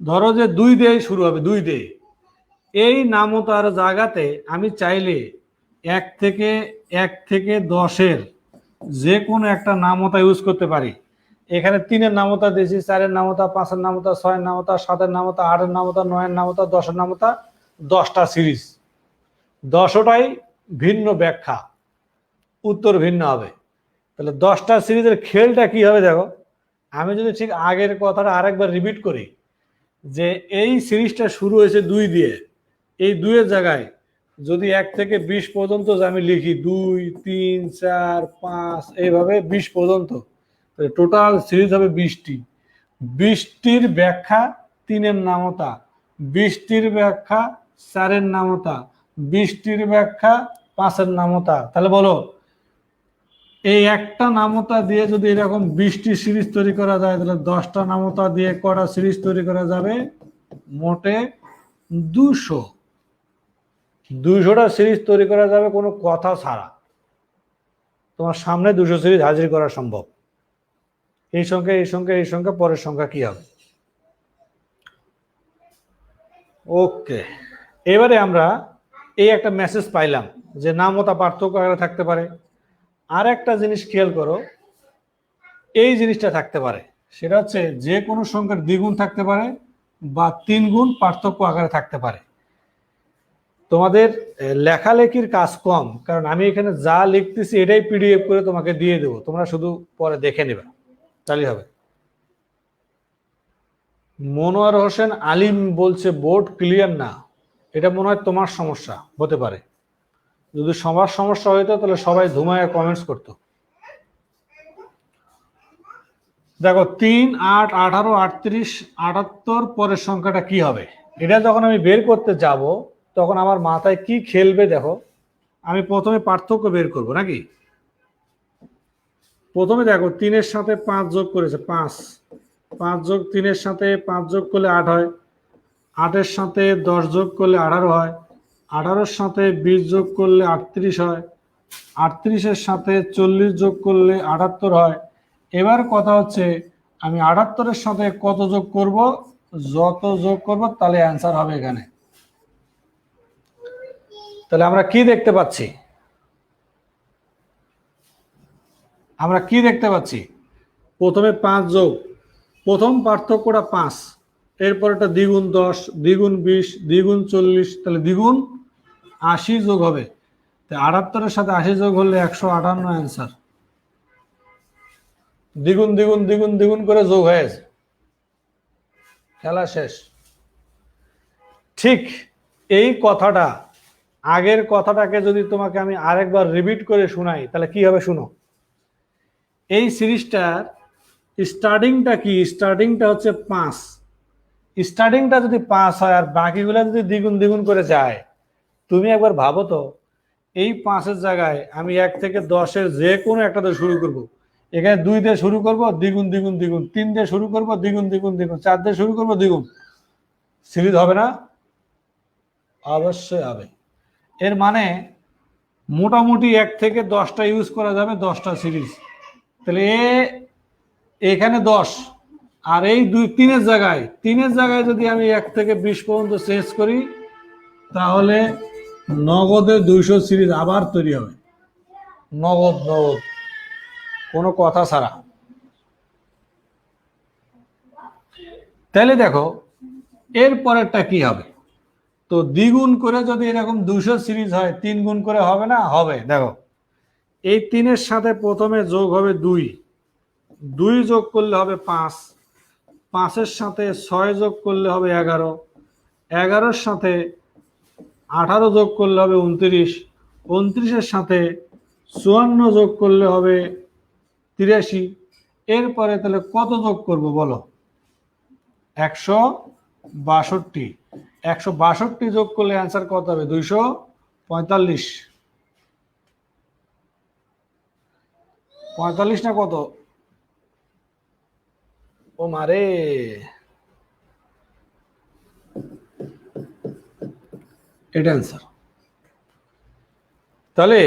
ধরো যে 2 দিয়ে শুরু হবে, 2 দিয়ে। এই নামতার জায়গাতে আমি চাইলে 1 থেকে 10-এর যে কোনো একটা নামতা ইউজ করতে পারি। এখানে 3-এর নামতা দিয়েছি, 4-এর নামতা, 5-এর নামতা, 6-এর নামতা, 7-এর নামতা, 8-এর নামতা, 9-এর নামতা, 10-এর নামতা, 10টা সিরিজ। 10টাই ভিন্ন ব্যাখ্যা, উত্তর ভিন্ন হবে। তাহলে 10টা সিরিজের খেলটা কি হবে দেখো। আমি যদি ঠিক আগের কথাটা আরেকবার রিপিট করি, যে এই সিরিজটা শুরু হয়েছে 2 দিয়ে, এই 2-এর জায়গায় যদি 1 থেকে 20 পর্যন্ত আমি লিখি, 2, 3, 4, 5 এইভাবে 20 পর্যন্ত, টোটাল সিরিজ হবে 20টি। 20টির ব্যাখ্যা 3-এর নামতা, 20টির ব্যাখ্যা 4-এর নামতা, 20টির ব্যাখ্যা 5-এর নামতা। তাহলে বলো, এই একটা নামতা দিয়ে যদি এরকম 20টি সিরিজ তৈরি করা যায়, তাহলে 10টা নামতা দিয়ে কটা সিরিজ তৈরি করা যাবে? মোটে 200টা সিরিজ তৈরি করা যাবে কোনো কথা ছাড়া। তোমার সামনে 200 সিরিজ হাজির করা সম্ভব। এই সংখ্যা এই সংখ্যা এই সংখ্যা পরের সংখ্যা কি হবে। ওকে, এবারে আমরা এই একটা মেসেজ পাইলাম যে নামতা পার্থক্য আকারে থাকতে পারে। আর একটা জিনিস খেয়াল করো, এই জিনিসটা থাকতে পারে, সেটা হচ্ছে যে কোনো সংখ্যার দ্বিগুণ থাকতে পারে বা 3 গুণ পার্থক্য আকারে থাকতে পারে। তোমাদের লেখালেখির কাজ কম, কারণ আমি এখানে যা লিখতেছি এটাই পিডিএফ করে তোমাকে দিয়ে দেবো, তোমরা শুধু পরে দেখে নেবে, তাহলেই হবে। মনোয়ার হোসেন আলিম বলছে বোর্ড ক্লিয়ার না। এটা মনে হয় তোমার সমস্যা হতে পারে। যদি সবার সমস্যা হইতো তাহলে সবাই ধুমায় কমেন্টস করতো। দেখো 3, 8, 18, 38, 78 পরের সংখ্যাটা কি হবে, এটা যখন আমি বের করতে যাব তখন আমার মাথায় কি খেলবে দেখো। আমি প্রথমে পার্থক্য বের করব নাকি। প্রথমে দেখো 3-এর সাথে 5 যোগ করেছে, 5 যোগ 3-এর সাথে 5 যোগ করলে 8 হয়, 8-এর সাথে 10 যোগ করলে 18 হয়, 18-এর সাথে 20 যোগ করলে 38 হয়, 38-এর সাথে 40 যোগ করলে 78 হয়। এবার কথা হচ্ছে আমি 78-এর সাথে কত যোগ করব, যত যোগ করব তাহলে অ্যান্সার হবে এখানে। তাহলে আমরা কি দেখতে পাচ্ছি, আমরা কি দেখতে পাচ্ছি, প্রথমে 5 যোগ, প্রথম পার্থক্যটা 5, এরপর একটা দ্বিগুণ 10, দ্বিগুণ 20, দ্বিগুণ 40, তাহলে দ্বিগুণ 80 যোগ হবে। 78-এর সাথে 80 যোগ হলে 158 অ্যান্সার। দ্বিগুণ দ্বিগুণ দ্বিগুণ দ্বিগুণ করে যোগ হয়েছে, খেলা শেষ। ঠিক এই কথাটা, আগের কথাটাকে যদি তোমাকে আমি আরেকবার রিপিট করে শোনাই তাহলে কি হবে শুনো। এই সিরিজটার স্টার্টিংটা কি, স্টার্টিংটা হচ্ছে 5, স্টার্টিংটা যদি 5 হয় আর বাকিগুলো যদি দ্বিগুণ দ্বিগুণ করে যায়, তুমি একবার ভাবো তো, এই 5-এর জায়গায় আমি 1 থেকে 10-এর যে কোনো একটা দিয়ে শুরু করব, এখানে 2 দিয়ে শুরু করব, দ্বিগুণ দ্বিগুণ দ্বিগুণ, 3 দিয়ে শুরু করব, দ্বিগুণ দ্বিগুণ দ্বিগুণ, 4 দিয়ে শুরু করব, দ্বিগুণ। সিরিজ হবে না? অবশ্যই হবে। এর মানে মোটামুটি 1 থেকে 10টা ইউজ করা যাবে, 10টা সিরিজ। তাহলে এখানে 10, আর এই 3-এর জায়গায় যদি আমি 1 থেকে 20 পর্যন্ত চেঞ্জ করি তাহলে নগদে 200 সিরিজ আবার তৈরি হবে, নগদ নগদ, কোনো কথা ছাড়া। তাহলে দেখো এর পরেরটা কি হবে। তো দ্বিগুণ করে যদি এরকম 200 সিরিজ হয়, 3 গুণ করে হবে না? হবে। দেখো এই 3-এর সাথে প্রথমে যোগ হবে 2, 2 যোগ করলে হবে 5, 5-এর সাথে 6 যোগ করলে হবে 11, 11-এর সাথে 18 যোগ করলে হবে 29, 29-এর সাথে 54 যোগ করলে হবে 83। এরপরে তাহলে কত যোগ করব বলো? 162। 162 যোগ করলে অ্যান্সার কত হবে? 245। 45 না কত? ও মারে, এটা অ্যান্সার। তাহলে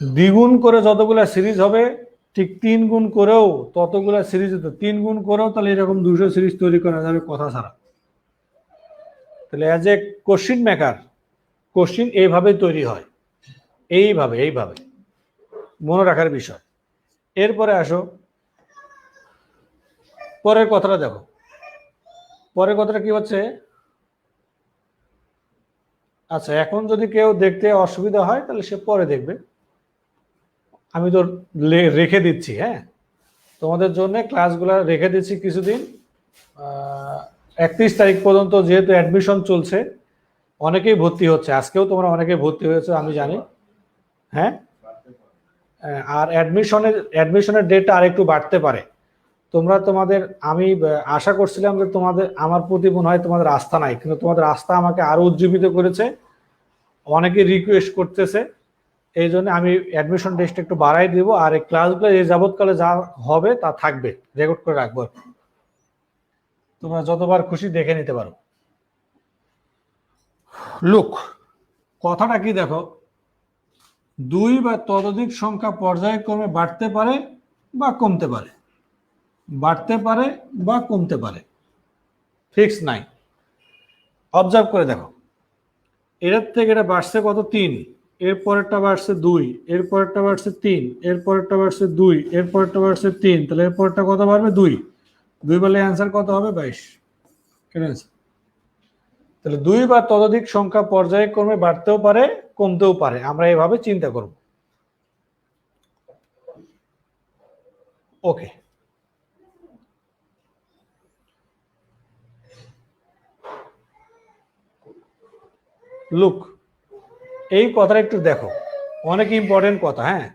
দ্বিগুণ করে যতগুলা সিরিজ হবে ঠিক 3 গুণ করেও ততগুলা সিরিজ হতো, 3 গুণ করেও তাহলে এরকম 200 সিরিজ তৈরি করা যাবে কথা ছাড়া। তাহলে as a question maker, question এইভাবে তৈরি হয়, এইভাবে এইভাবে মনে রাখার বিষয়। এরপরে আসো পরের কথাটা দেখো। পরের কথাটা কি হচ্ছে, আচ্ছা এখন যদি কেউ দেখতে অসুবিধা হয় তাহলে সে পরে দেখবে, আমি তো রেখে দিচ্ছি। হ্যাঁ, তোমাদের জন্য ক্লাসগুলো রেখে দিচ্ছি কিছুদিন, 31 তারিখ পর্যন্ত, যেহেতু অ্যাডমিশন চলছে, অনেকেই ভর্তি হচ্ছে, আজকেও তোমরা অনেকেই ভর্তি হয়েছে আমি জানি। হ্যাঁ, আর অ্যাডমিশনের ডেটটা আরেকটু বাড়তে পারে। তোমাদের আমি আশা করছিলাম যে তোমাদের, আমার প্রতি মনে হয় তোমাদের আস্থা নাই, কিন্তু তোমাদের আস্থা আমাকে আরো উজ্জীবিত করেছে, অনেকে রিকোয়েস্ট করতেছে, এই জন্য আমি অ্যাডমিশন ডেটটা একটু বাড়াই দিব। আর এই ক্লাসগুলো এই যাবৎকালে যা হবে তা থাকবে, রেকর্ড করে রাখবো, তোমরা যতবার খুশি দেখে নিতে পারো। লুক, কথাটা কি দেখো, 2 বা ততোধিক সংখ্যা পর্যায়ক্রমে বাড়তে পারে বা কমতে পারে। বাড়তে পারে বা কমতে পারে, ফিক্স নাই। অবজার্ভ করে দেখো, এটার থেকে এটা বাড়ছে কত, 3, এর পরেরটা বাড়ছে 2, এর পরেরটা বাড়ছে 3, এর পরেরটা বাড়ছে 2, এর পরেরটা বাড়ছে 3, তাহলে এর পরেরটা কত বাড়বে, 2। 2 বলে অ্যান্সার কত হবে, 22। কেন? তাহলে 2 বা ততোধিক সংখ্যা পর্যায়ক্রমে বাড়তেও পারে কমতেও পারে, আমরা এভাবে চিন্তা করব। ওকে, লুক, এই কথাটা একটু দেখো, অনেক ইম্পর্টেন্ট কথা। হ্যাঁ,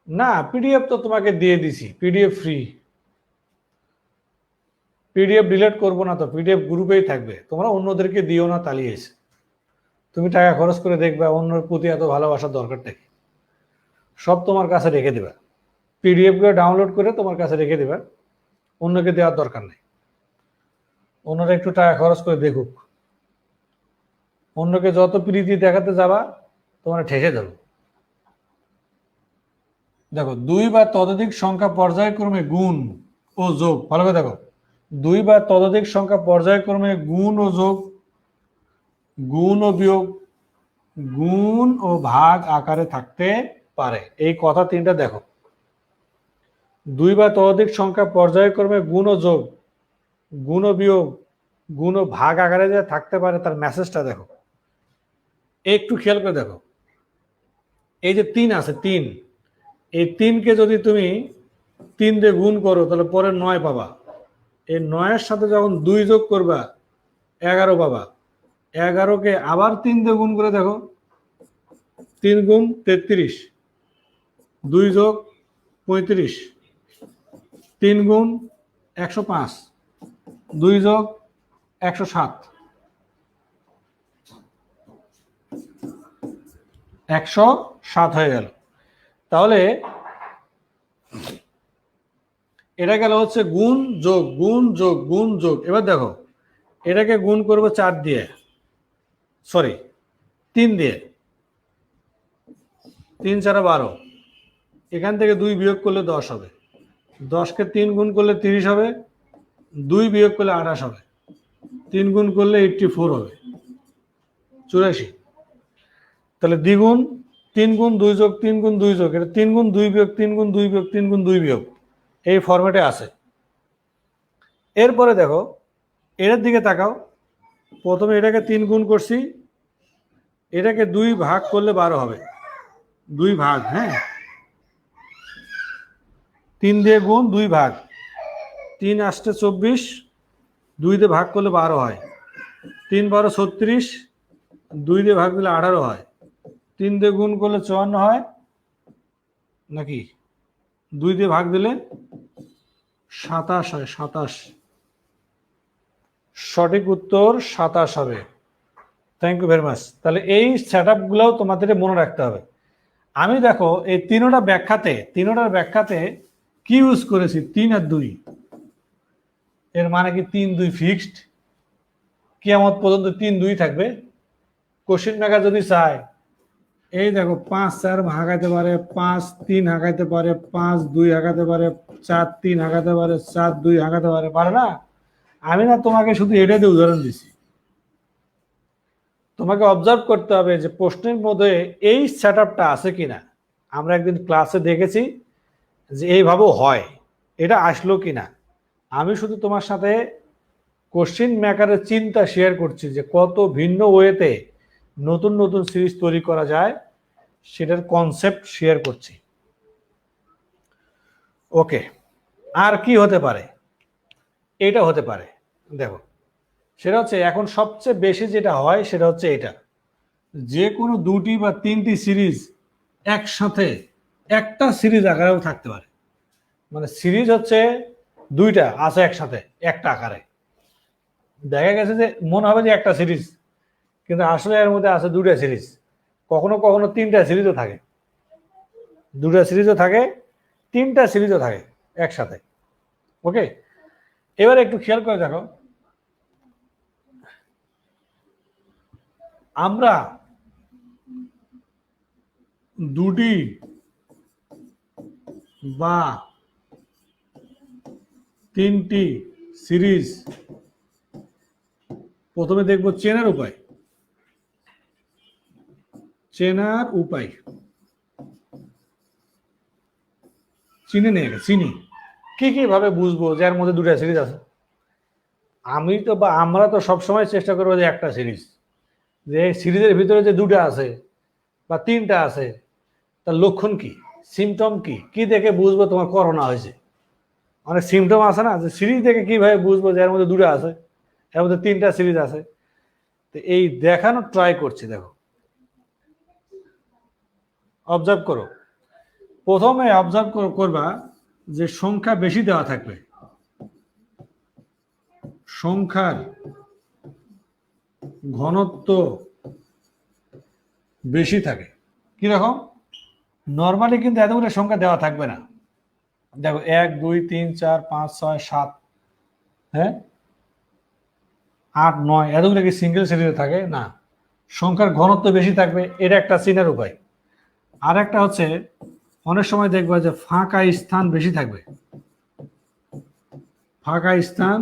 না পিডিএফ তো তোমাকে দিয়ে দিছি, পিডিএফ ফ্রি, পিডিএফ ডিলিট করবো না তো, পিডিএফ গ্রুপেই থাকবে, তোমরা অন্যদেরকে দিও না, তালিয়েছে। তুমি টাকা খরচ করে দেখবে, অন্যের প্রতি এত ভালোবাসার দরকারটা কি, সব তোমার কাছে রেখে দেবে, পিডিএফ গুলো ডাউনলোড করে তোমার কাছে রেখে দেবে, অন্যকে দেওয়ার দরকার নেই। অন্যরা একটু টাকা খরচ করে দেখুক, অন্যকে যত প্রীতি দেখাতে যাবা তোমার ঠেসে দেবো। দেখো, 2 বা ততোধিক সংখ্যা পর্যায়ক্রমে গুণ ও যোগ, ভালো করে দেখো, 2 বা ততোধিক সংখ্যা পর্যায়ক্রমে গুণ ও যোগ, গুণ ও বিয়োগ, গুণ ও ভাগ আকারে থাকতে পারে। এই কথা তিনটা দেখো, 2 বা ততোধিক সংখ্যা পর্যায়ক্রমে গুণ ও যোগ, গুণ ও বিয়োগ, গুণ ও ভাগ আকারে যে থাকতে পারে, তার মেসেজটা দেখো, একটু খেয়াল করে দেখো। এই যে 3 আছে, 3, এই 3কে যদি তুমি 3 দিয়ে গুণ করো তাহলে পরে 9 পাবা। এই 9-এর সাথে যখন 2 যোগ করবা 11 পাবা। 11কে আবার 3 দিয়ে গুণ করে দেখো, 3 গুণ 33, 2 যোগ 35, 3 গুণ 105, 2 যোগ 107, 107 হয়ে গেল। তাহলে এটা গেল হচ্ছে গুণ যোগ, গুণ যোগ, গুণ যোগ। এবার দেখো, এটাকে গুণ করবো 4 দিয়ে, সরি 3 দিয়ে, 3 4 12, এখান থেকে 2 বিয়োগ করলে 10 হবে, 10কে 3 গুণ করলে 30 হবে, 2 বিয়োগ করলে 28 হবে, 3 গুণ করলে 84 হবে, 84। তাহলে দ্বিগুণ, 3 গুণ 2 যোগ 3 গুণ 2 যোগ, এটা 3 গুণ 2 বিয়োগ 3 গুণ 2 বিয়োগ 3 গুণ 2 বিয়োগ, এই ফরম্যাটে আছে। এরপরে দেখো, এটার দিকে তাকাও, প্রথমে এটাকে 3 গুণ করছি, এটাকে 2 ভাগ করলে 12 হবে, 2 ভাগ, হ্যাঁ 3 দিয়ে গুণ 2 ভাগ, 3 আসতে 24, 2 দিয়ে ভাগ করলে 12 হয়, 3 12 36, 2 দিয়ে ভাগ দিলে 18 হয়, 3 দিয়ে গুণ করলে 54 হয় নাকি, 2 দিয়ে ভাগ দিলে 27 হয়, 27। সঠিক উত্তর 27 হবে। Thank you very much. তাহলে এই সেট আপগুলোও তোমাদের মনে রাখতে হবে। আমি দেখো এই তিনোটার ব্যাখ্যাতে কি ইউজ করেছি, 3 আর 2, এর মানে কি 3 2 ফিক্সড, কিয়ামত পর্যন্ত 3 2 থাকবে। কোশ্চেন মেকার যদি চায়, এই দেখো 5 4 হাঁকাইতে পারে, 5 3 হাঁকাইতে পারে, 5 2 হাঁকাতে পারে, 4 3 হাঁকাতে পারে, 4 2 হাঁকাতে পারে, পারে না? আমি না তোমাকে শুধু এটা দিয়ে উদাহরণ দিছি। তোমাকে অবজার্ভ করতে হবে যে প্রশ্নের মধ্যে এই সেট আপটা আছে কিনা। আমরা একদিন ক্লাসে দেখেছি যে এইভাবেও হয়, এটা আসলো কিনা। আমি শুধু তোমার সাথে কোশ্চিন মেকারের চিন্তা শেয়ার করছি যে কত ভিন্ন ওয়েতে নতুন নতুন সিরিজ তৈরি করা যায়, সেটার কনসেপ্ট শেয়ার করছি। ওকে, আর কি হতে পারে, এটা হতে পারে। দেখো, সেটা হচ্ছে এখন সবচেয়ে বেশি যেটা হয় সেটা হচ্ছে এটা, যে কোনো 2টি বা 3টি সিরিজ একসাথে একটা সিরিজ আকারেও থাকতে পারে। মানে সিরিজ হচ্ছে 2টা আছে একসাথে একটা আকারে, দেখা গেছে যে মনে হবে যে একটা সিরিজ, কিন্তু আসলে এর মধ্যে আছে 2টা সিরিজ, কখনো কখনো 3টা সিরিজও থাকে, 2টা সিরিজও থাকে, 3টা সিরিজও থাকে একসাথে। ওকে, এবার একটু খেয়াল করে দেখো, আমরা দুটি বা তিনটি সিরিজ প্রথমে দেখব চেনার উপায়। চিনে নিয়ে গেছে, চিনি কি কি ভাবে বুঝবো যে এর মধ্যে দুটা সিরিজ আছে? আমরা তো সবসময় চেষ্টা করবো যে একটা সিরিজ, যে সিরিজের ভিতরে যে দুটা আছে বা তিনটা আছে তার লক্ষণ কি, সিমটম কি, কি দেখে বুঝবো তোমার করোনা হয়েছে? অনেক সিমটম আছে না, যে সিরিজ দেখে কিভাবে বুঝবো যে এর মধ্যে দুটো আছে, এর মধ্যে তিনটা সিরিজ আছে। তো এই দেখানো ট্রাই করছি, দেখো অবজার্ভ করো। প্রথমে অবজার্ভ করবা যে সংখ্যা বেশি দেওয়া থাকবে, সংখ্যার ঘনত্ব বেশি থাকে। কিরকম? নর্মালি কিন্তু এতগুলো সংখ্যা দেওয়া থাকবে না। দেখো 1 2 3 4 5 6 7, হ্যাঁ 8 9, এতগুলো কি সিঙ্গেল সিরিজে থাকে না? সংখ্যার ঘনত্ব বেশি থাকবে, এটা একটা চিনার উপায়। আর একটা হচ্ছে অনেক সময় দেখবা যে ফাঁকা স্থান বেশি থাকবে, ফাঁকা স্থান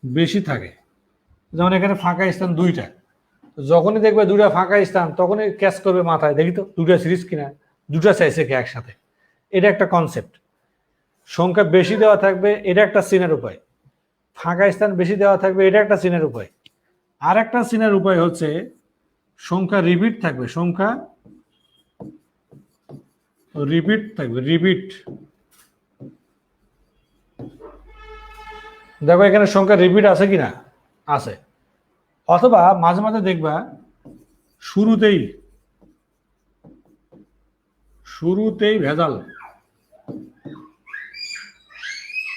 বেশি থাকে। যেমন এখানে ফাঁকা স্থান দুইটা, যখনই দেখবে দুটা ফাঁকা স্থান তখনই ক্যাচ করবে মাথায়, দেখি তো দুটা সিরিজ কিনা, দুটা চাইছে কি একসাথে। এটা একটা কনসেপ্ট। সংখ্যা বেশি দেওয়া থাকবে, এটা একটা চিনার উপায়। ফাঁকা স্থান বেশি দেওয়া থাকবে, এটা একটা চিনার উপায়। আর একটা চিনার উপায় হচ্ছে সংখ্যা রিপিট থাকবে, সংখ্যা রিপিট থাকবে, রিপিট। দেখো এখানে সংখ্যা রিপিট আছে কিনা, আছে। অথবা মাঝে মাঝে দেখবা শুরুতেই শুরুতেই ভেজাল।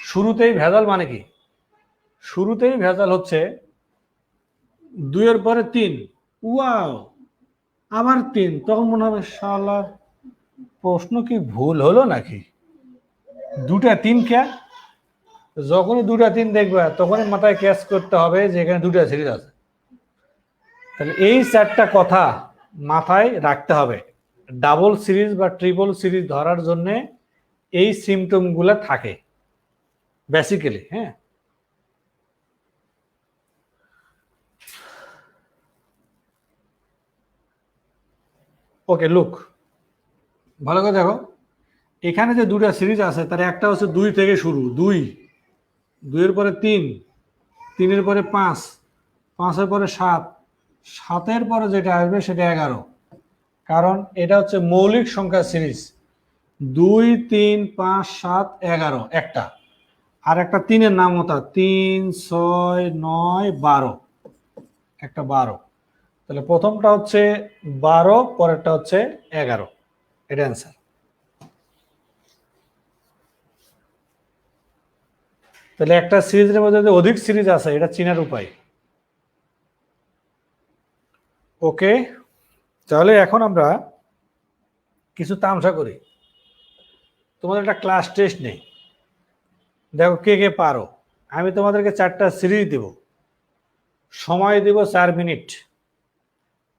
শুরুতেই ভেজাল মানে কি? শুরুতেই ভেজাল হচ্ছে 2 এর পরে 3, ওয়াও আবার 3, তখন মনে হবে শালার প্রশ্ন কি ভুল হলো নাকি, দুটা 3 কে? যখনই দুটা 3 দেখবা তখনই মাথায় ক্যাচ করতে হবে যে এখানে দুটা সিরিজ আছে। তাহলে এই 4টা কথা মাথায় রাখতে হবে। ডাবল সিরিজ বা ট্রিপল সিরিজ ধরার জন্য এই সিমটমগুলো থাকে বেসিক্যালি, হ্যাঁ। ওকে লুক, ভালো করে দেখো। এখানে যে দুটা সিরিজ আছে তার একটা হচ্ছে 2 থেকে শুরু, 2, 2 এর পরে 3, 3 এর পরে 5, 5 এর পরে 7, 7 এর পরে যেটা আসবে সেটা 11। কারণ এটা হচ্ছে মৌলিক সংখ্যা সিরিজ। 2 3 5 7 11 একটা, আর একটা 3-এর নাম হতো 3 6 9 12, একটা 12। তাহলে প্রথমটা হচ্ছে 12, পরেরটা হচ্ছে 11, এটা অ্যান্সার। তাহলে একটা সিরিজের মধ্যে যে অধিক সিরিজ আছে এটা চিনার উপায়। ওকে, তাহলে এখন আমরা কিছু তামসা করি, তোমাদের একটা ক্লাস টেস্ট নেই, দেখো কে কে পারো। আমি তোমাদেরকে 4টা সিরিজ দিব, সময় দিব 4 মিনিট,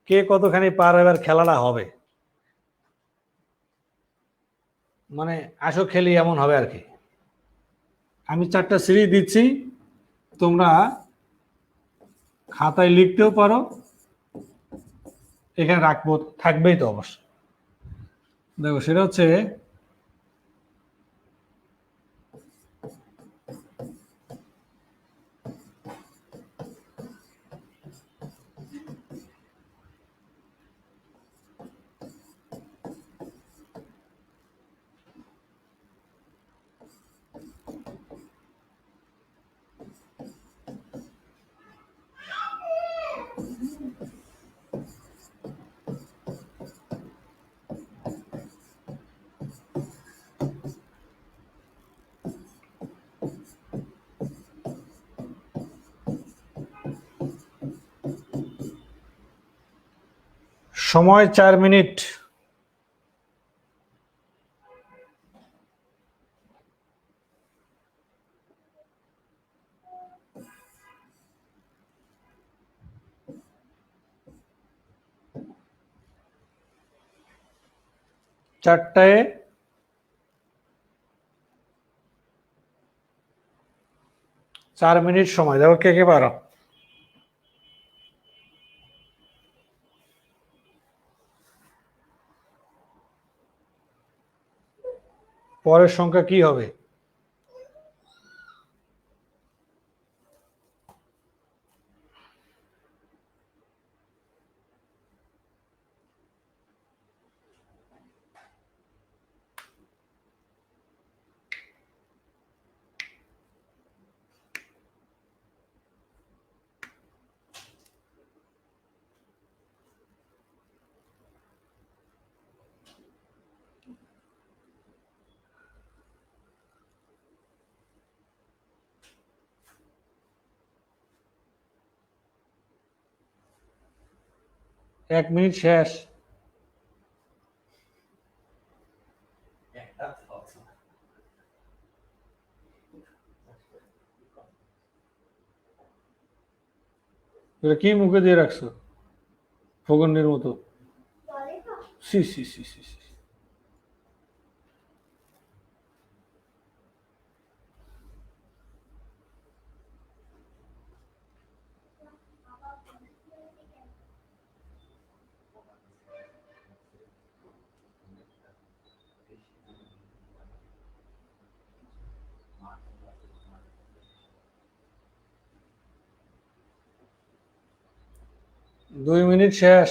কে কতখানি পারো এবার খেলাটা হবে, মানে আসো খেলি এমন হবে আর কি। আমি 4টা সিরিজ দিচ্ছি, তোমরা খাতায় লিখতেও পারো, এখানে রাখবো, থাকবেই তো অবশ্য। দেখো সেটা হচ্ছে সময় 4 মিনিট। 4টায় 4 মিনিট সময়। দেখো কে কে পারো। পরের সংখ্যা কি হবে? এক মিনিট শেষ। এটা কি মুখে দিয়ে রাখছো ফগন্নির মতো? C C C C C. দুই মিনিট শেষ।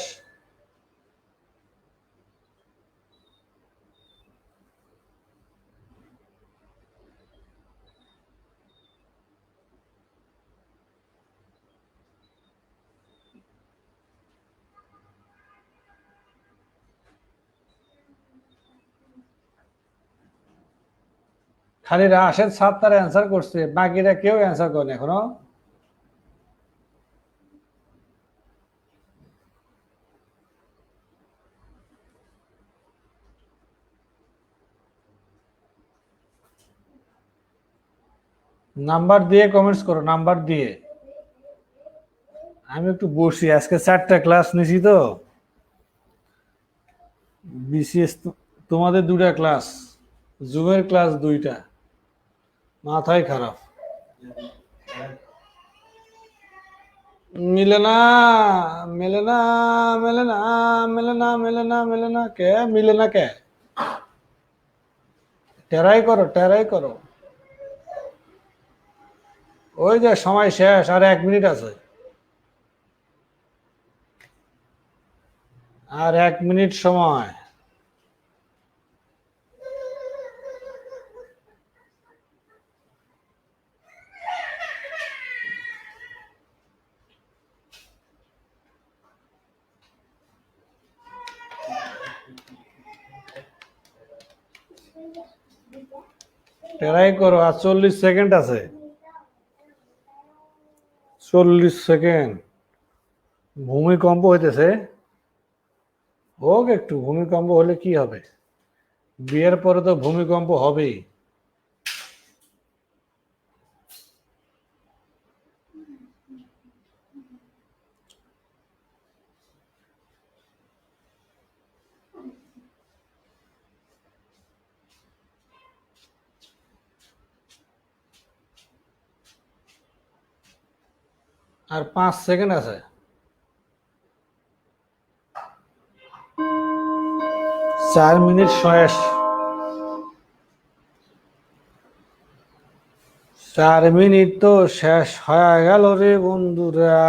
খালি রাশেদ সাত তার অ্যান্সার করছে, বাকিরা কেউ অ্যান্সার করেনি এখনো। নাম্বার দিয়ে কমেন্টস করো, নাম্বার দিয়ে। আমি একটু বসি, আজকে 4টা ক্লাস নিছি তো, বিসিএস তোমাদের 2টা ক্লাস, জুমের ক্লাস 2টা, মাথায় খারাপ। মিলে না মেলে না মেলে না মেলে না মেলে না মেলে না, কে মিলে না? কে? টেরাই করো, টেরাই করো। ওই যে সময় শেষ, আর 1 মিনিট আছে, আর 1 মিনিট সময়। টেরাই করো, আর 40 সেকেন্ড আছে, 40 সেকেন্ড। ভূমিকম্প হইতেছে, হোক একটু। ভূমিকম্প হলে কি হবে? বিয়ের পরে তো ভূমিকম্প হবেই। আর 5 সেকেন্ড আছে। 4 মিনিট শেষ। 4 মিনিট তো শেষ হয়ে গেল রে বন্ধুরা।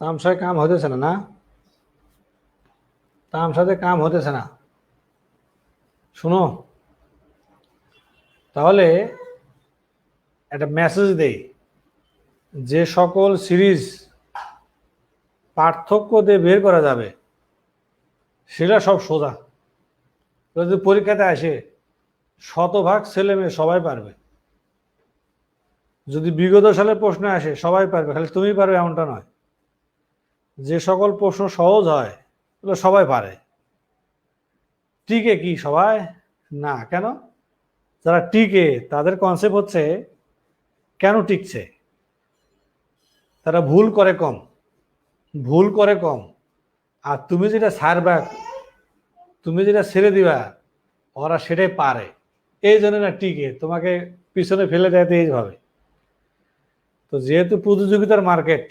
তামসায় কাম হতেছে না, না তামসাতে কাম হতেছে না। শুনো, তাহলে একটা মেসেজ দেই, যে সকল সিরিজ পার্থক্য দিয়ে বের করা যাবে সেটা সব সোজা। যদি পরীক্ষাতে আসে, শতভাগ ছেলে মেয়ে সবাই পারবে। যদি বিগত সালের প্রশ্ন আসে, সবাই পারবে, খালি তুমি পারবে এমনটা নয়। যে সকল প্রশ্ন সহজ হয় ওগুলো সবাই পারে। টিকে কি সবাই? না। কেন? যারা টিকে তাদের কনসেপ্ট হচ্ছে কেন টিকছে? তারা ভুল করে কম, আর তুমি যেটা ছাড়বা, তুমি যেটা ছেড়ে দিবা, ওরা সেটাই পারে, এই জন্য না টিকে, তোমাকে পিছনে ফেলে দেয় এইভাবে। তো যেহেতু প্রতিযোগিতার মার্কেট,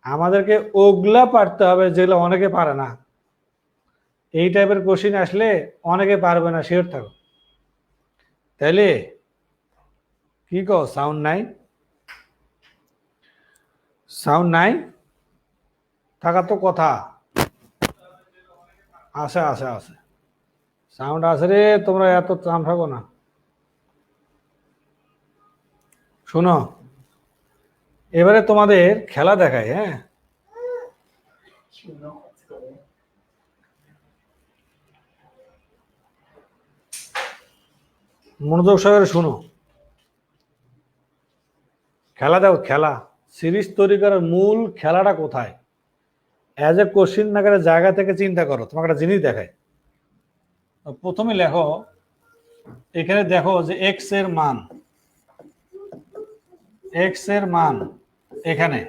আমাদেরকে ওগুলা পারতে হবে যেগুলো অনেকে পারে না। এই টাইপের কোশ্চিন আসলে অনেকে পারবে না, শিওর থাকো। তাইলে কি কো, সাউন্ড নাই থাকা তো কথা। আছে সাউন্ড আছে রে, তোমরা এত চাম থাকো না। শোনো, এবারে তোমাদের খেলা দেখায়। হ্যাঁ, মনোযোগ সহকারে শুনো। খেলা দাও, খেলা সিরিজ তৈরি করার মূল খেলাটা কোথায়? অ্যাজ এ কোশ্চিন আকারে জায়গা থেকে চিন্তা করো, তোমাকে একটা জিনিস দেখায়। প্রথমে লেখো, এখানে দেখো যে এক্স এর মান এখানে,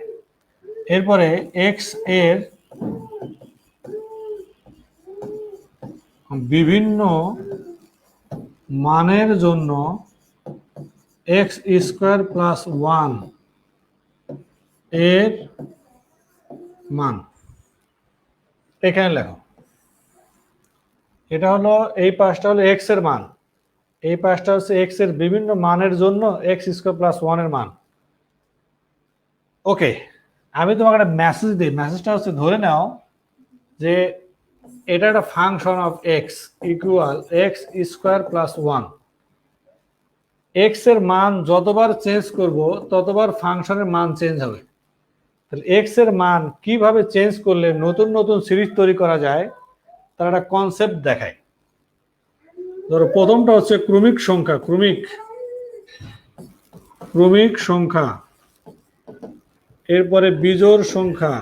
এরপরে এক্স এর বিভিন্ন মানের জন্য এক্স স্কোয়ার প্লাস 1 এর মান এখানে লেখো। এটা হলো, এই পাশটা হলো এক্স এর মান, এই পাশটা হচ্ছে এক্স এর বিভিন্ন মানের জন্য এক্স স্কোয়ার প্লাস 1 এর মান। ওকে, আমি তোমাকে একটা মেসেজ দিই। মেসেজটা হচ্ছে, ধরে নাও যে এটা একটা function of x equal x square plus 1। X এর মান যতবার চেঞ্জ করব ততবার ফাংশনের মান চেঞ্জ হবে। তাহলে এক্স এর মান কিভাবে চেঞ্জ করলে নতুন নতুন সিরিজ তৈরি করা যায় তার একটা কনসেপ্ট দেখায়। ধরো প্রথমটা হচ্ছে ক্রমিক সংখ্যা, এরপরে বিজোড় সংখ্যা,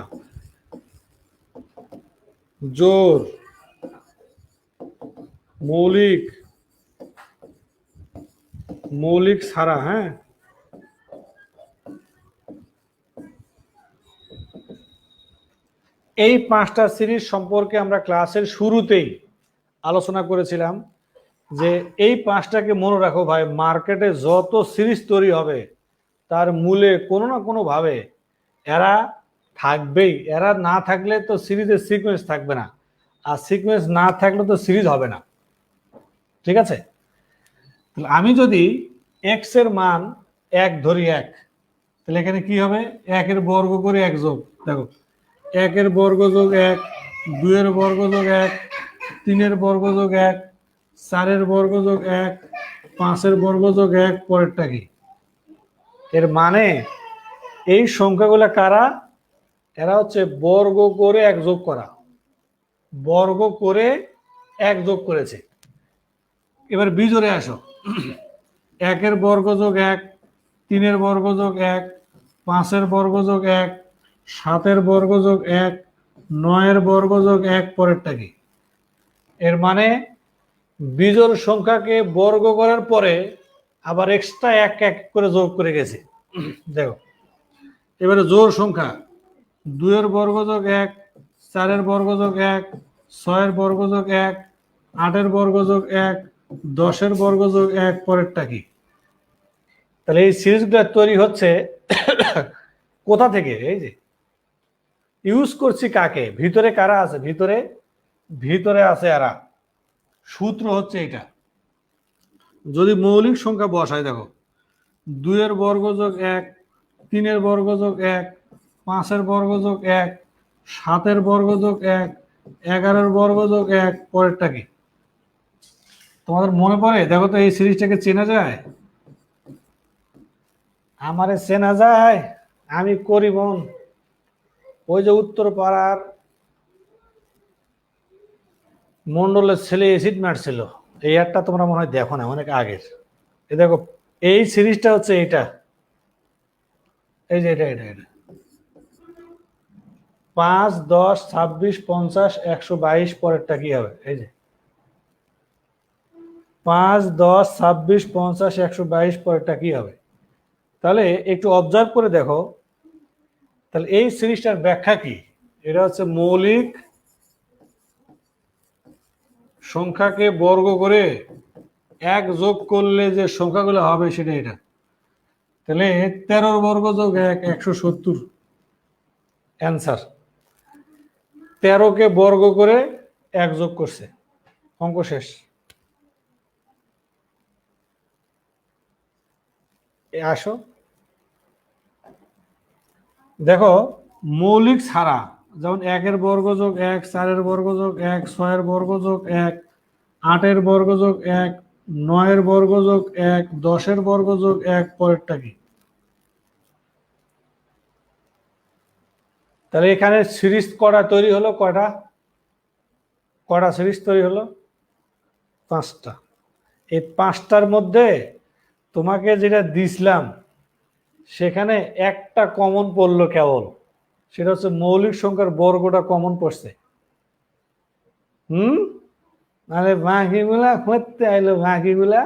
জোড়, মৌলিক ছাড়া। হ্যাঁ, এই 5টা সিরিজ সম্পর্কে আমরা ক্লাসের শুরুতেই আলোচনা করেছিলাম যে এই 5টাকে মনে রাখো ভাই, মার্কেটে যত সিরিজ তৈরি হবে তার মূলে কোনো না কোনো ভাবে এরা থাকবেই। এরা না থাকলে তো সিরিজের সিকোয়েন্স থাকবে না, আর সিকোয়েন্স না থাকলে তো সিরিজ হবে না। ঠিক আছে? আমি যদি এক্স এর মান 1 ধরি, 1, তাহলে এখানে কি হবে? 1 এর বর্গ করে 1 যোগ, দেখো 1 এর বর্গ যোগ 1, 2 এর বর্গ যোগ 1, 3 এর বর্গ যোগ 1, 4 এর বর্গ যোগ 1, 5 এর বর্গ যোগ 1, পরেরটা কি? এর মানে এই সংখ্যাগুলো কারা? এরা হচ্ছে বর্গ করে 1 যোগ করা, বর্গ করে 1 যোগ করেছে। এবার বিজোড়ে আসো, 1 এর বর্গ যোগ 1, 3 এর বর্গ যোগ 1, 5 এর বর্গ যোগ 1, 7 এর বর্গ যোগ 1, 9 এর বর্গ যোগ 1, পরেরটা কি? এর মানে বিজোড় সংখ্যাকে বর্গ করার পরে আবার এক্সট্রা 1 1 করে যোগ করে গেছে। দেখো এবারে জোড় সংখ্যা, 2 এর বর্গ যোগ 1, 4 এর বর্গ যোগ 1, 6 এর বর্গ যোগ 1, 8 এর বর্গ যোগ 1, 10 এর বর্গ যোগ 1, পরেরটা কি? তাহলে এই সিরিজগুলো তৈরি হচ্ছে কোথা থেকে? এই যে ইউজ করছি কাকে? ভিতরে কারা আছে? ভিতরে আছে এরা। সূত্র হচ্ছে এটা। যদি মৌলিক সংখ্যা বসায়, দেখো 2 এর বর্গ যোগ 1, 3 এর বর্গ যোগ 1, 5 এর বর্গ যোগ 1, 7 এর বর্গ যোগ 1, 11 এর বর্গ যোগ 1, পরেরটা কি? তোমাদের মনে পড়ে? দেখো তো এই সিরিজটাকে চেনা যায়? আমারে চেনা যায়? আমি করি বোন, ওই যে উত্তর পাড়ার মন্ডলের ছেলে এসিড মারছিল, এই একটা তোমরা মনে হয় দেখো না, অনেক আগের। এই দেখো এই সিরিজটা হচ্ছে এটা, এই যে এটা 5, 10, 26, 50, 122, পরেরটা কি হবে? এই যে 5, 10, 26, 50, 122, পরেরটা কি হবে? তাহলে একটু অবজার্ভ করে দেখো, তাহলে এই সিরিজটার ব্যাখ্যা কি? এটা হচ্ছে মৌলিক সংখ্যাকে বর্গ করে এক যোগ করলে যে সংখ্যাগুলো হবে সেটা এটা। তাহলে 13 বর্গ যোগ 1 170 অ্যান্সার। 13কে বর্গ করে 1 যোগ করছে, অঙ্ক শেষ। আসো দেখো, মৌলিক ছাড়া যেমন 1-এর বর্গ যোগ 1, 4-এর বর্গ যোগ 1, 6-এর বর্গ যোগ 1, 8-এর বর্গ যোগ 1, 9-এর বর্গ যোগ 1, 10-এর বর্গ যোগ 1, পরেরটা কি? তাহলে এখানে সিরিজ কটা তৈরি হলো? কটা সিরিজ তৈরি হলো? 5টা। এই 5টার মধ্যে তোমাকে যেটা দিছিলাম সেখানে একটা কমন পড়লো কেবল, সেটা হচ্ছে মৌলিক সংখ্যার বর্গটা কমন পড়ছে। মানে বাকিগুলা করতে আইলো, বাকিগুলা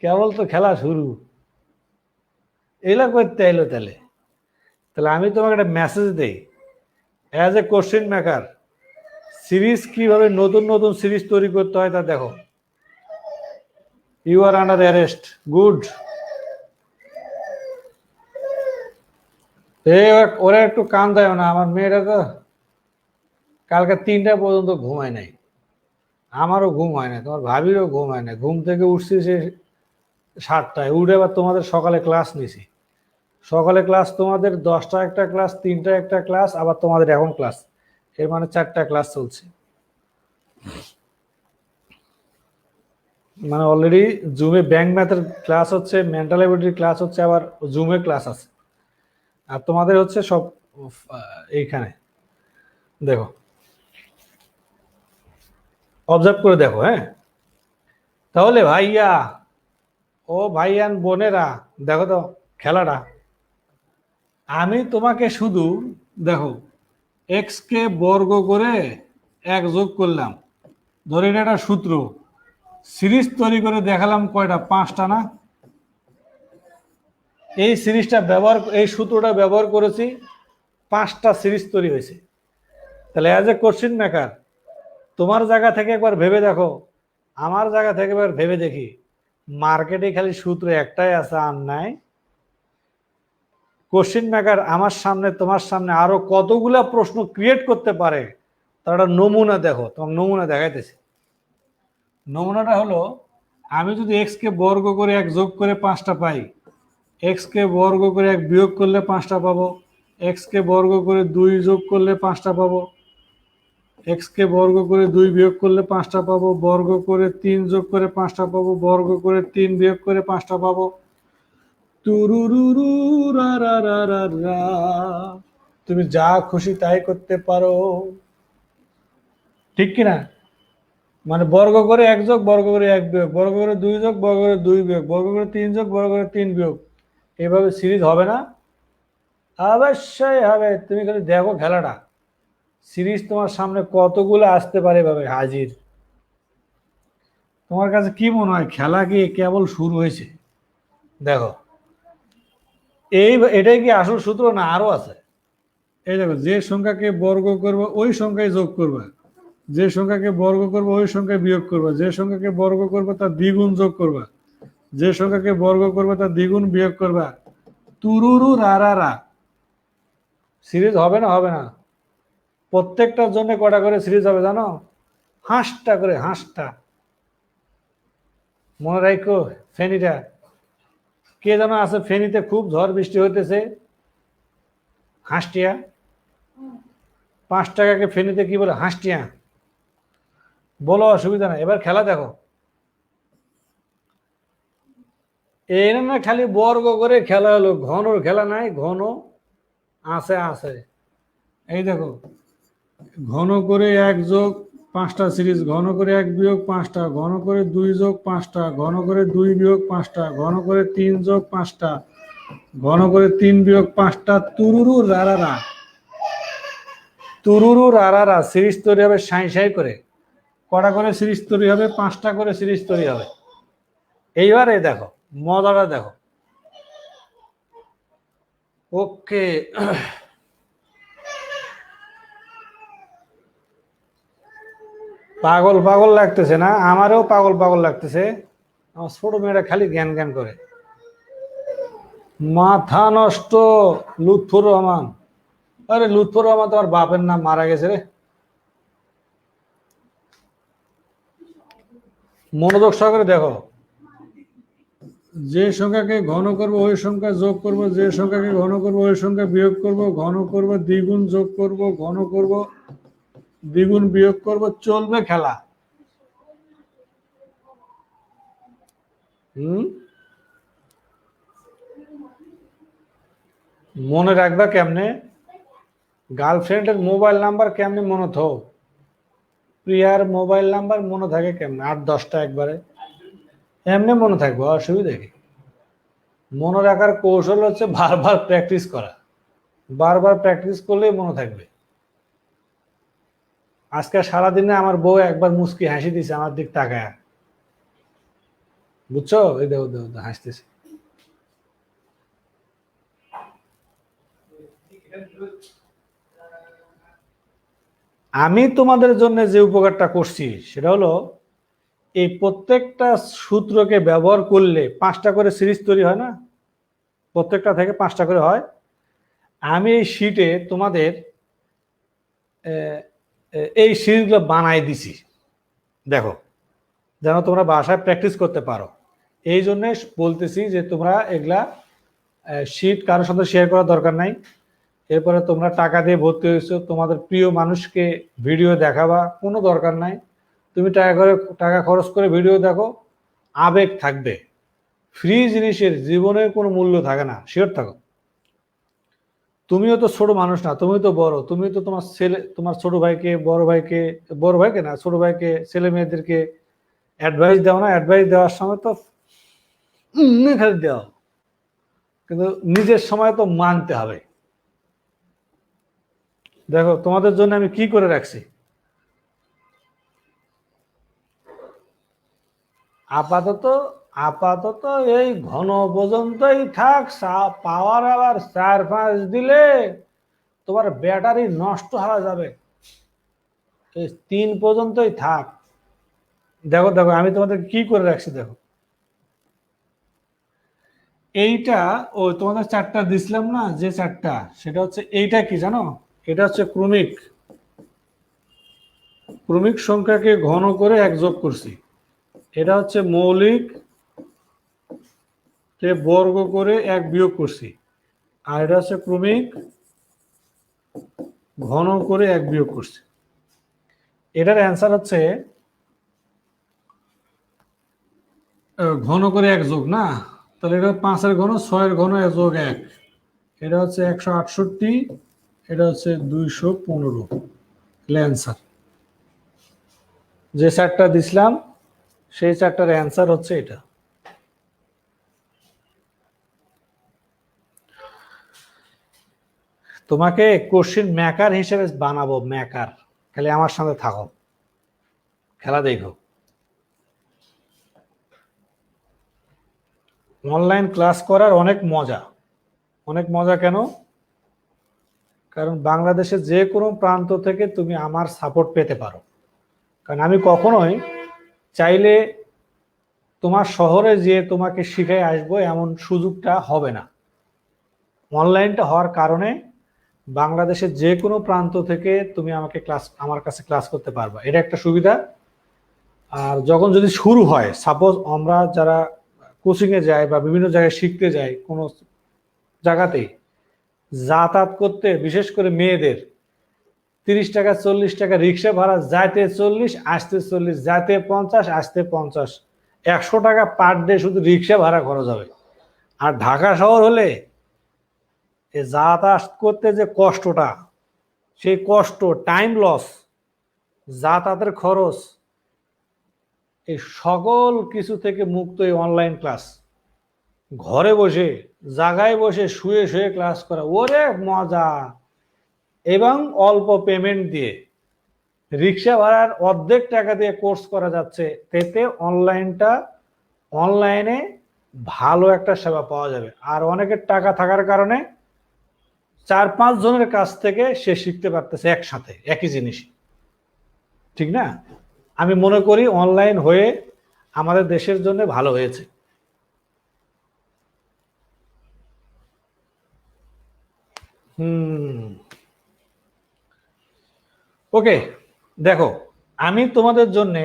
কেবল তো খেলা শুরু, এগুলা করতে আইলো। তাহলে তাহলে আমি তোমাকে একটা মেসেজ দেই, as a question maker, series কিভাবে নতুন নতুন সিরিজ তৈরি করতে হয় তা দেখো। You are under arrest. Good. ওরা একটু কান দেয় না, আমার মেয়েরা তো কালকে 3টা পর্যন্ত ঘুমায় নাই। আমারও ঘুম হয় না, তোমার ভাবিরও ঘুম হয় না। ঘুম থেকে উঠছি সে 7টায়, উঠে আবার তোমাদের সকালে ক্লাস নিছি। সকালে ক্লাস তোমাদের 10টা একটা ক্লাস, 3টা একটা ক্লাস, আবার তোমাদের এখন ক্লাস, এর মানে 4টা ক্লাস চলছে। মানে অলরেডি জুমে ব্যাংক ম্যাথের ক্লাস হচ্ছে, মেন্টাল অ্যাবিলিটির ক্লাস হচ্ছে, আবার জুমে ক্লাস আছে। আর তোমাদের হচ্ছে সব এইখানে। দেখো, অবজার্ভ করে দেখো। হ্যাঁ, তাহলে ভাইয়া ও ভাইয়ান বোনেরা দেখো তো খেলাটা। আমি তোমাকে শুধু দেখো এক্স কে বর্গ করে 1 যোগ করলাম, ধরে এটা একটা সূত্র, সিরিজ তৈরি করে দেখালাম কয়টা? 5টা না? এই সিরিজটা ব্যবহার, এই সূত্রটা ব্যবহার করেছি, 5টা সিরিজ তৈরি হয়েছে। তাহলে অ্যাজ এ কোশ্চেন মেকার তোমার জায়গা থেকে একবার ভেবে দেখো, আমার জায়গা থেকে একবার ভেবে দেখি, মার্কেটে খালি সূত্র একটাই আছে আর নাই? কোশ্চেন মেকার আমার সামনে তোমার সামনে আরো কতগুলা প্রশ্ন ক্রিয়েট করতে পারে তার একটা নমুনা দেখো। তোমার নমুনা দেখাইতেছি। নমুনাটা হলো, আমি যদি এক্স কে বর্গ করে 1 যোগ করে 5টা পাই, এক্স কে বর্গ করে 1 বিয়োগ করলে 5টা পাবো, এক্স কে বর্গ করে 2 যোগ করলে 5টা পাবো, এক্স কে বর্গ করে 2 বিয়োগ করলে 5টা পাবো, বর্গ করে 3 যোগ করে 5টা পাবো, বর্গ করে 3 বিয়োগ করে 5টা পাবো। তুরুরুরু রা রা রা রা রা। তুমি যা খুশি তাই করতে পারো, ঠিক কিনা? মানে বর্গ করে 1 যোগ, বর্গ করে 1 বিয়োগ, বর্গ করে 2 যোগ, বর্গ করে 2 বিয়োগ, বর্গ করে 3 যোগ, বর্গ করে 3 বিয়োগ। এভাবে সিরিজ হবে না? অবশ্যই হবে। তুমি খালি দেখো খেলাটা, সিরিজ তোমার সামনে কতগুলো আসতে পারে এভাবে হাজির। তোমার কাছে কি মনে হয় খেলা কি কেবল শুরু হয়েছে? দেখো, এটাই কি আসল সূত্র না আরো আছে? এই দেখো, যে সংখ্যাকে বর্গ করবো ওই সংখ্যায় যোগ করবা, যে সংখ্যাকে বর্গ করবো ওই সংখ্যায় বিয়োগ করবা, যে সংখ্যাকে বর্গ করবো তার দ্বিগুণ যোগ করবা, যে সংখ্যাকে বর্গ করবে তার দ্বিগুণ বিয়োগ করবা। তুরুরু রারারা। সিরিজ হবে না? হবে না। প্রত্যেকটার জন্য কটা করে সিরিজ হবে জানো? 5টা করে, 5টা। মনে রাখো ফেনীটা, কে যেন আছে ফেনীতে, খুব ঝড় বৃষ্টি হইতেছে, হাঁসটিয়া। 5 টাকাকে ফেনীতে কি বলে? হাঁসটিয়া। বলো, অসুবিধা নাই। এবার খেলা দেখো, এই না খালি বর্গ করে খেলা হলো, ঘনর খেলা নাই। ঘন আছে, আছে। এই দেখো, ঘন করে 1 যোগ 5টা সিরিজ, ঘন করে 1 বিয়োগ 5টা, ঘন করে 2 যোগ 5টা, ঘন করে 2 বিয়োগ 5টা, ঘন করে 3 যোগ 5টা, ঘন করে 3 বিয়োগ 5টা। তুরুরু রারারা, তুরুরু রারারা। সিরিজ তৈরি হবে সাই সাই করে। কটা করে সিরিজ তৈরি হবে? 5টা করে সিরিজ তৈরি হবে। এইবারে দেখো মজাটা দেখো, ওকে, পাগল পাগল লাগতেছে না? আমারও পাগল পাগল লাগতেছে। আমার ছোট মেয়েরা খালি জ্ঞান জ্ঞান করে, মাথা নষ্ট। লুৎফর রহমান, আরে লুৎফর রহমান তোমার বাপের নাম, মারা গেছে রে। মনোযোগ সহকারে দেখো, যে সংখ্যাকে ঘন করব ওই সংখ্যা যোগ করব, যে সংখ্যাকে ঘন করব ওই সংখ্যা বিয়োগ করব, ঘন করব দ্বিগুণ যোগ করব, ঘন করব দ্বিগুণ বিয়োগ করব, চলবে খেলা। হুম, মনে রাখবা কেমনে? গার্লফ্রেন্ডের মোবাইল নাম্বার কেমনে মনে থো? প্রিয়ার মোবাইল নাম্বার মনে থাকে কেমনে? 8-10টা একবারে এমনি মনে থাকবে, অসুবিধা কি? মনে রাখার কৌশল হচ্ছে বারবার প্র্যাকটিস করা। বারবার প্র্যাকটিস করলেই মনে থাকবে। আজকে সারাদিনে আমার বউ একবার মুস্কি হাসি দিছে আমার দিক তাকায়, বুঝছো? এই দেখো দেখো দেখো, হাসতেছে। আমি তোমাদের জন্য যে উপকারটা করছি সেটা হলো, এই প্রত্যেকটা সূত্রকে ব্যবহার করলে 5টা করে সিরিজ তৈরি হয় না? প্রত্যেকটা থেকে 5টা করে হয়। আমি এই শিটে তোমাদের এই সিরিজগুলো বানাই দিছি, দেখো, যেন তোমরা বাসায় প্র্যাকটিস করতে পারো। এই জন্য বলতেছি যে তোমরা এগুলা শিট কারোর সাথে শেয়ার করার দরকার নাই। এরপরে তোমরা টাকা দিয়ে ভর্তি হয়েছো, তোমাদের প্রিয় মানুষকে ভিডিও দেখাবা, কোনো দরকার নাই। তুমি টাকা খরচ করে ভিডিও দেখো, আবেগ থাকবে। ফ্রি জিনিসের জীবনের কোনো মূল্য থাকে না, শিওর থাকো। তুমিও তো ছোট মানুষ না, তুমি তো বড়। তুমি তো তোমার ছেলে, তোমার ছোট ভাইকে, বড় ভাইকে না, ছোট ভাইকে, ছেলে মেয়েদেরকে অ্যাডভাইস দাও না? অ্যাডভাইস দেওয়ার সময় তো খালি দাও, কিন্তু নিজের সময় তো মানতে হবে। দেখো তোমাদের জন্য আমি কি করে রাখছি। আপাতত আপাতত এই ঘন পর্যন্তই থাক। পাওয়ার আবার 4-5 দিলে তোমার ব্যাটারি নষ্ট হয়ে যাবে। এই 3 পর্যন্তই থাক। দেখো দেখো আমি তোমাদের কি করে রাখছি, দেখো। এইটা ওই তোমাদের 4টা দিছিলাম না, যে 4টা, সেটা হচ্ছে এইটা কি জানো? এটা হচ্ছে ক্রমিক। ক্রমিক সংখ্যাকে ঘন করে 1 যোগ করছি। এটা হচ্ছে মৌলিক কে বর্গ করে 1 বিয়োগ করছি। আর এটা হচ্ছে ক্রমিক ঘন করে 1 বিয়োগ করছি। এটার অ্যান্সার হচ্ছে ঘন করে 1 যোগ না, তাহলে এটা 5-এর ঘন, 6-এর ঘন, 1 যোগ 1, এটা হচ্ছে 168, এটা হচ্ছে 215। অ্যান্সার যে 4টা দিছিলাম সেই 4টার অ্যান্সার হচ্ছে এটা। তোমাকে কোশ্চেন মেকার হিসেবে বানাবো, মেকার। খালি আমার সাথে থাকো, খেলা দেখো। অনলাইন ক্লাস করার অনেক মজা। অনেক মজা কেন? কারণ বাংলাদেশের যে কোনো প্রান্ত থেকে তুমি আমার সাপোর্ট পেতে পারো। কারণ আমি কখনোই চাইলে তোমার শহরে যেয়ে তোমাকে শিখাই আসবো এমন সুযোগটা হবে না। অনলাইনটা হওয়ার কারণে বাংলাদেশের যে কোনো প্রান্ত থেকে তুমি আমার কাছে ক্লাস করতে পারবা, এটা একটা সুবিধা। আর যখন যদি শুরু হয়, সাপোজ আমরা যারা কোচিংয়ে যাই বা বিভিন্ন জায়গায় শিখতে যাই, কোনো জায়গাতে যাতায়াত করতে, বিশেষ করে মেয়েদের 30 টাকা 40 টাকা রিক্সা ভাড়া, যাইতে 40 আসতে 40, যাইতে 50 আসতে 50, 100 টাকা পার ডে শুধু রিক্সা ভাড়া খরচ হবে। আর ঢাকা শহর হলে যাতায়াত করতে যে কষ্টটা, সেই কষ্ট, টাইম লস, যাতায়াতের খরচ, এই সকল কিছু থেকে মুক্ত এই অনলাইন ক্লাস। ঘরে বসে, জায়গায় বসে, শুয়ে শুয়ে ক্লাস করা, ওরে মজা। এবং অল্প পেমেন্ট দিয়ে, রিক্সা ভাড়ার অর্ধেক টাকা দিয়ে কোর্স করা যাচ্ছে। এতে অনলাইনে ভালো একটা সেবা পাওয়া যাবে। আর অনেকের টাকা থাকার কারণে 4-5 জনের কাছ থেকে সে শিখতে পারতেছে একসাথে একই জিনিস, ঠিক না? আমি মনে করি অনলাইন হয়ে আমাদের দেশের জন্য ভালো হয়েছে। ওকে, দেখো আমি তোমাদের জন্য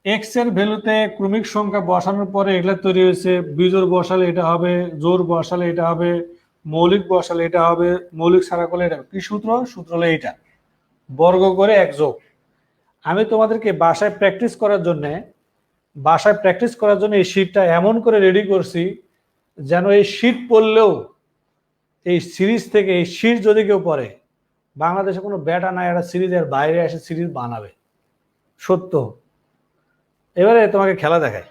এক্স এর ভ্যালুতে ক্রমিক সংখ্যা বসানোর পরে এগুলা তৈরি হয়েছে। বিজোড় বসালে এটা হবে, জোড় বসালে এটা হবে, মৌলিক বসালে এটা হবে, মৌলিক ছাড়া করলে এটা হবে। কি সূত্র? সূত্র হলো এইটা, বর্গ করে এক যোগ। আমি তোমাদেরকে বাসায় প্র্যাকটিস করার জন্য এই শীটটা এমন করে রেডি করছি যেন এই শীট পড়লেও এই সিরিজ থেকে এই শীট যদি কেউ পড়ে, বাংলাদেশে কোনো ব্যাটা নাই একটা সিরিজের বাইরে এসে সিরিজ বানাবে। সত্য। এবারে তোমাকে খেলা দেখায়।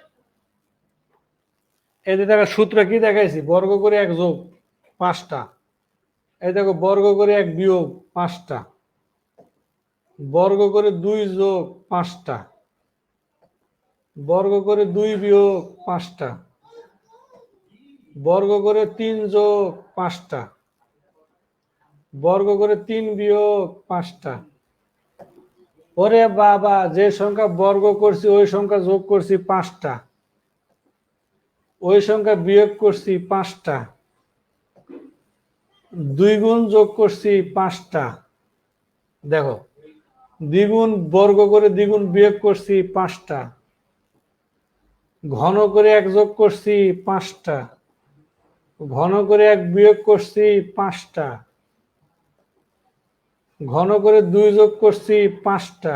এই যে দেখো সূত্র কি দেখাইছি, বর্গ করে এক যোগ 5টা। এই দেখো বর্গ করে এক বিয়োগ 5টা, বর্গ করে 2 যোগ 5টা, বর্গ করে 2 বিয়োগ 5টা, বর্গ করে 3 যোগ 5টা, বর্গ করে 3 বিয়োগ 5টা। ওরে বাবা, যে সংখ্যা বর্গ করছি ওই সংখ্যা যোগ করছি 5টা, ওই সংখ্যা বিয়োগ করছি 5টা, 2 গুণ যোগ করছি 5টা। দেখো দ্বিগুণ বর্গ করে দ্বিগুণ বিয়োগ করছি 5টা, ঘন করে এক যোগ করছি 5টা, ঘন করে এক বিয়োগ করছি 5টা, ঘন করে 2 যোগ করছি 5টা,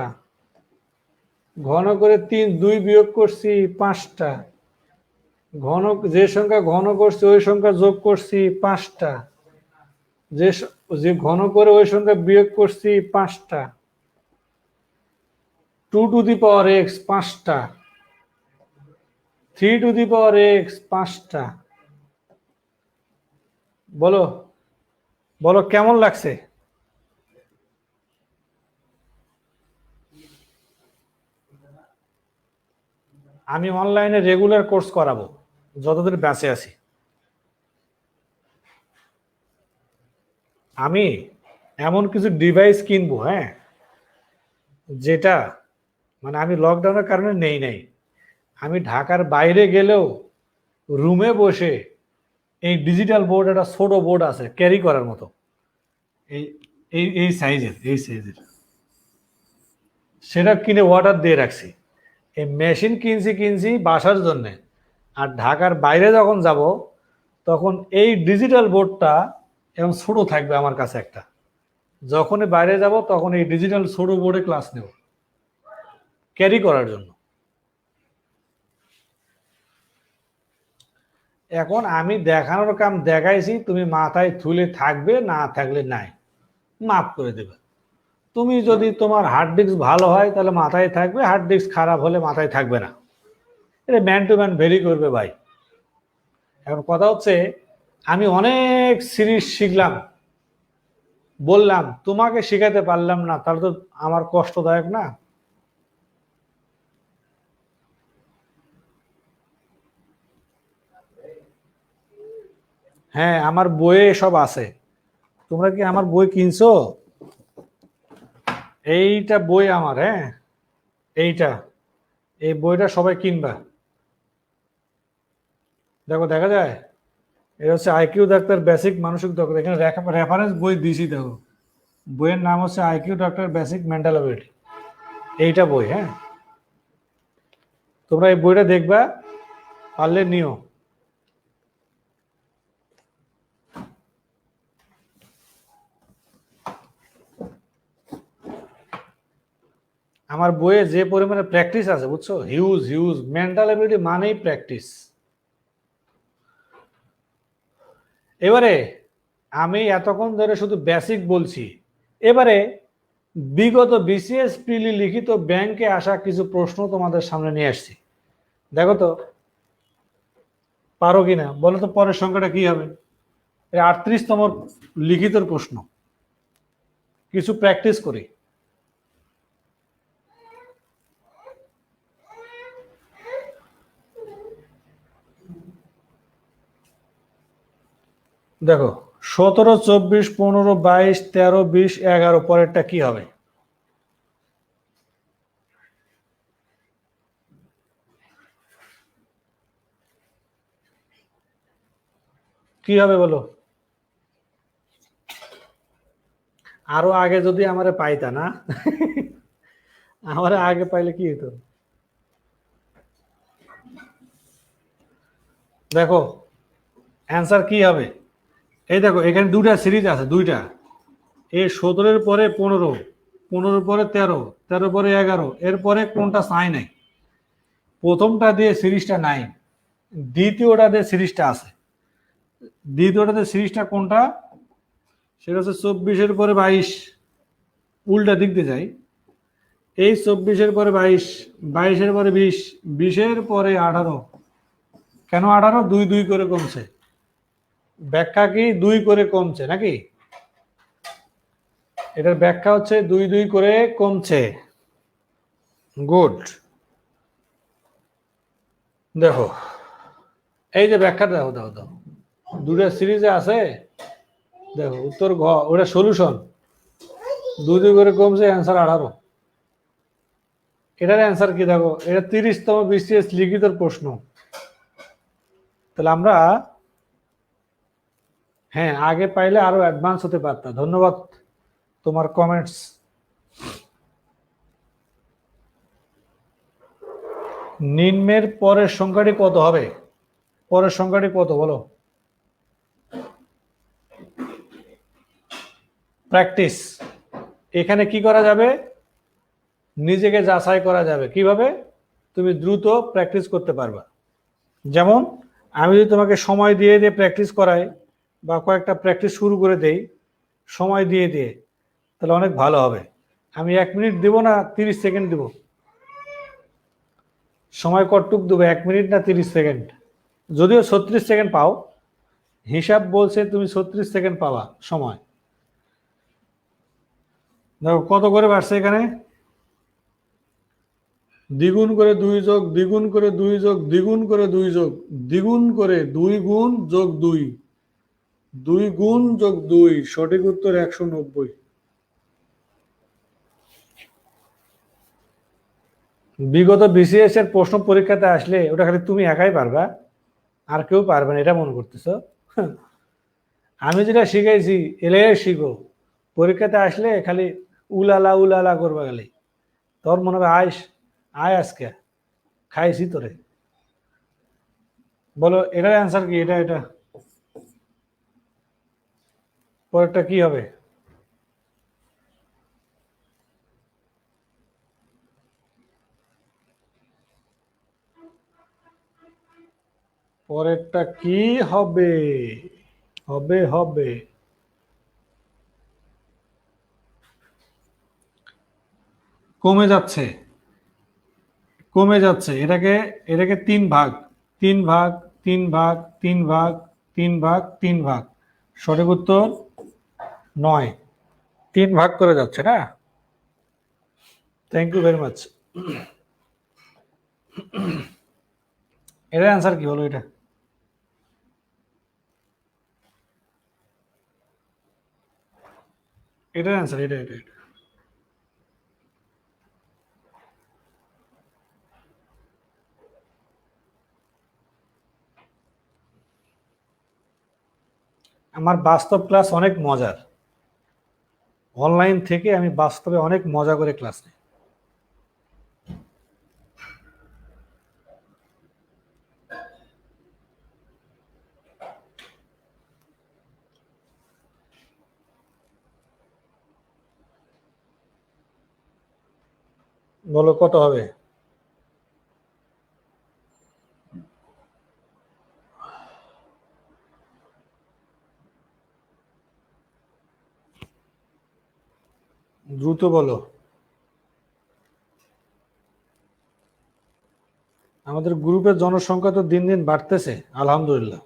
ঘন করে 2 বিয়োগ করছি 5টা, ঘন যে সংখ্যা ঘন করছি ওই সংখ্যা যোগ করছি 5টা, যে ঘন করে ওই সংখ্যা বিয়োগ করছি 5টা, 2 টু দি পাওয়ার x 5টা, 3 টু দি পাওয়ার x 5টা। বলো বলো কেমন লাগছে? আমি অনলাইনে রেগুলার কোর্স করাবো যতদিন বেঁচে আছি। আমি এমন কিছু ডিভাইস কিনবো, হ্যাঁ, যেটা মানে আমি লকডাউনের কারণে নেই নাই, আমি ঢাকার বাইরে গেলেও রুমে বসে এই ডিজিটাল বোর্ড, একটা ছোট বোর্ড আছে ক্যারি করার মতো, এই এই সাইজের সেটা কিনে অর্ডার দিয়ে রাখছি। এই মেশিন কিনছি বাসার জন্যে, আর ঢাকার বাইরে যখন যাব তখন এই ডিজিটাল বোর্ডটা এবং ছোট থাকবে আমার কাছে একটা, যখনই বাইরে যাব তখন এই ডিজিটাল ছোট বোর্ডে ক্লাস নেব ক্যারি করার জন্য। এখন আমি দেখানোর কাম দেখাইছি, তুমি মাথায় তুলে থাকবে, না থাকলে নাই, মাফ করে দেবে। তুমি যদি তোমার হার্ড ডিস্ক ভালো হয় তাহলে মাথায় থাকবে, হার্ড ডিস্ক খারাপ হলে মাথায় থাকবে না। এটা ম্যান টু ম্যান ভেরি করবে ভাই। এখন কথা হচ্ছে আমি অনেক সিরিজ শিখলাম, বললাম তোমাকে শিখাতে পারলাম না, তাহলে তো আমার কষ্টদায়ক না? হ্যাঁ, আমার বইয়ে সব আছে। তোমরা কি আমার বই কিনছো? এইটা বই আমার, হ্যাঁ, এইটা, এই বইটা সবাই কিনবা। দেখো দেখা যায়, এটা হচ্ছে আইকিউ ডাক্তার বেসিক মানসিক দক্ষতা, এখানে রেফারেন্স বই দিছি। দেখো বইয়ের নাম হচ্ছে IQ doctor basic mental ability, এইটা বই। হ্যাঁ, তোমরা এই বইটা দেখবা, পারলে নিও। আমার বইয়ে যে পরিমাণে প্র্যাকটিস আছে বুঝছো, হিউজ হিউজ। মেন্টাল অ্যাবিলিটি মানেই প্র্যাকটিস। এবারে আমি এতক্ষণ ধরে শুধু বেসিক বলছি, এবারে বিগত বিসিএস প্রিলি লিখিত ব্যাংকে আসা কিছু প্রশ্ন তোমাদের সামনে নিয়ে আসছি। দেখো তো পারো কিনা, বলো তো পরের সংখ্যাটা কি হবে? 38তম লিখিত প্রশ্ন, কিছু প্র্যাকটিস করি। দেখো 17, 24, 15, 22, 13, 20, 11 পরেরটা কি হবে? কি হবে বলো? আরো আগে যদি আমারে পাইতা না, আমারে আগে পাইলে কি হতো? দেখো অ্যান্সার কি হবে? এই দেখো এখানে দুটা সিরিজ আছে, দুইটা। এই 17-এর পরে 15, 15-এর পরে 13, 13 পরে 11, এরপরে কোনটা চাই নাই? প্রথমটা দিয়ে সিরিজটা নাই, দ্বিতীয়টা দিয়ে সিরিজটা আছে। দ্বিতীয়টা দিয়ে সিরিজটা কোনটা? সেটা হচ্ছে 24-এর পরে 22, উল্টা দিক দিয়ে যাই। এই 24-এর পরে 22, 22-এর পরে 20, 20-এর পরে 18। কেন 18? 2 2 করে কমছে। ব্যাখ্যা কি 2 করে কমছে নাকি? এটার ব্যাখ্যা হচ্ছে 2 2 করে কমছে। গুড। দেখো এই যে ব্যাখ্যাটা দেখো, দাও দাও, দুটা সিরিজে আছে। দেখো উত্তর ঘ, ওটা সলিউশন। 2 2 করে কমছে, অ্যান্সার 18। এটার অ্যান্সার কি দেখো, এটা 30তম বিসিএস লিখিত প্রশ্ন। তাহলে আমরা, হ্যাঁ আগে পাইলে আরো অ্যাডভান্স হতে পারতাম। ধন্যবাদ তোমার কমেন্টস। নিম্নের পরের সংখ্যাটি কত হবে? পরের সংখ্যাটি কত বলো? প্র্যাকটিস। এখানে কি করা যাবে? নিজেকে যাচাই করা যাবে কিভাবে? তুমি দ্রুত প্র্যাকটিস করতে পারবা। যেমন আমি যদি তোমাকে সময় দিয়ে দিয়ে প্র্যাকটিস করাই, বা কয়েকটা প্র্যাকটিস শুরু করে দেই সময় দিয়ে দিয়ে, তাহলে অনেক ভালো হবে। আমি 1 মিনিট দেবো না 30 সেকেন্ড দেবো? সময় কতটুক দেবো, 1 মিনিট না 30 সেকেন্ড? যদিও 36 সেকেন্ড পাও, হিসাব বলছে তুমি 36 সেকেন্ড পাবা সময়। দেখো কত করে বাড়ছে এখানে, দ্বিগুণ করে 2 যোগ, দ্বিগুণ করে 2 যোগ, দ্বিগুণ করে 2 যোগ, দ্বিগুণ করে 2 গুণ যোগ 2, 2 গুণ যোগ 2, সঠিক উত্তর 190। বিগত বিসিএস এর প্রশ্ন পরীক্ষাতে আসলে ওটা খালি তুমি একাই পারবা, আর কেউ পারবে না, এটা মনে করতেছ? আমি যেটা শিখাইছি এলে শিখো, পরীক্ষাতে আসলে খালি উলালা উলালা করবা খালি। তোর মনে হবে আয়, আয় আজকে খাইছি তোরে। বলো এটার অ্যান্সার কি? এটা এটা পরেরটা কি হবে? পরেরটা কি হবে? হবে হবে কমে যাচ্ছে, কমে যাচ্ছে। এটাকে, এটাকে 3 ভাগ, 3 ভাগ, 3 ভাগ, 3 ভাগ, 3 ভাগ, 3 ভাগ। সঠিক উত্তর 9। 3 ভাগ করে যাচ্ছে না? Thank you very much. এটার অ্যান্সার কি হলো? এটা এটার অ্যান্সার এটা এটা এটা। আমার বাস্তব ক্লাস অনেক মজার। অনলাইন থেকে আমি বাস্তবে অনেক মজা করে ক্লাস নিই। বলো কত হবে? দ্রুত বলো। আমাদের গ্রুপের জনসংখ্যা তো দিন দিন বাড়তেছে, আলহামদুলিল্লাহ।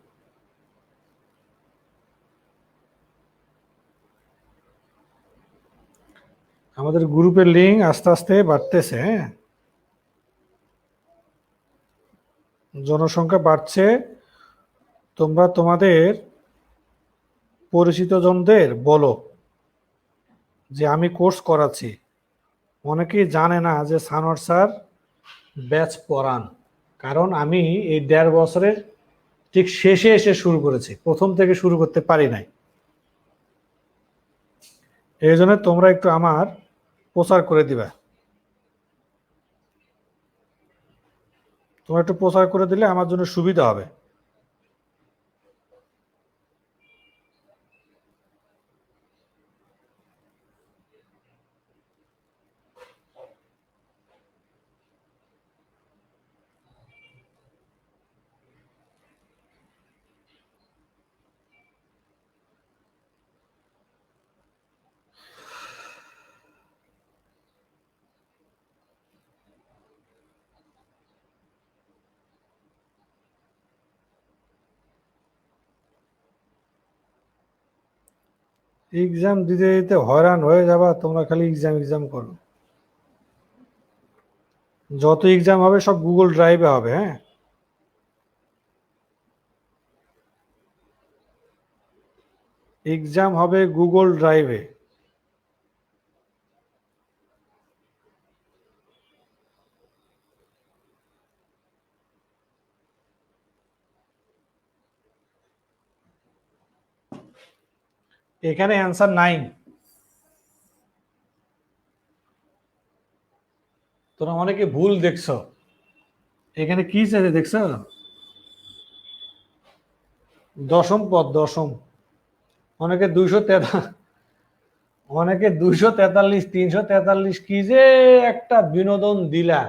আমাদের গ্রুপের লিঙ্ক আস্তে আস্তে বাড়তেছে। হ্যাঁ, জনসংখ্যা বাড়ছে। তোমরা তোমাদের পরিচিতজনদের বলো যে আমি কোর্স করাচ্ছি। অনেকেই জানে না যে সানোয়ার স্যার ব্যাচ পড়ান, কারণ আমি এই 1.5 বছরের ঠিক শেষে এসে শুরু করেছি, প্রথম থেকে শুরু করতে পারি নাই। এই জন্য তোমরা একটু আমার প্রচার করে দিবা। তোমরা একটু প্রচার করে দিলে আমার জন্য সুবিধা হবে। এক্সাম দিতে দিতে হয়রান হয়ে যাবা তোমরা, খালি এক্সাম এক্সাম করো। যত এক্সাম হবে সব গুগল ড্রাইভে হবে। হ্যাঁ, এক্সাম হবে গুগল ড্রাইভে। এখানে অ্যান্সার নাই, তোমরা অনেকে ভুল দেখছো। এখানে কি চাইছে দেখছো? দশম পদ, দশম। অনেকে 243, 343 কি যে একটা বিনোদন দিলা।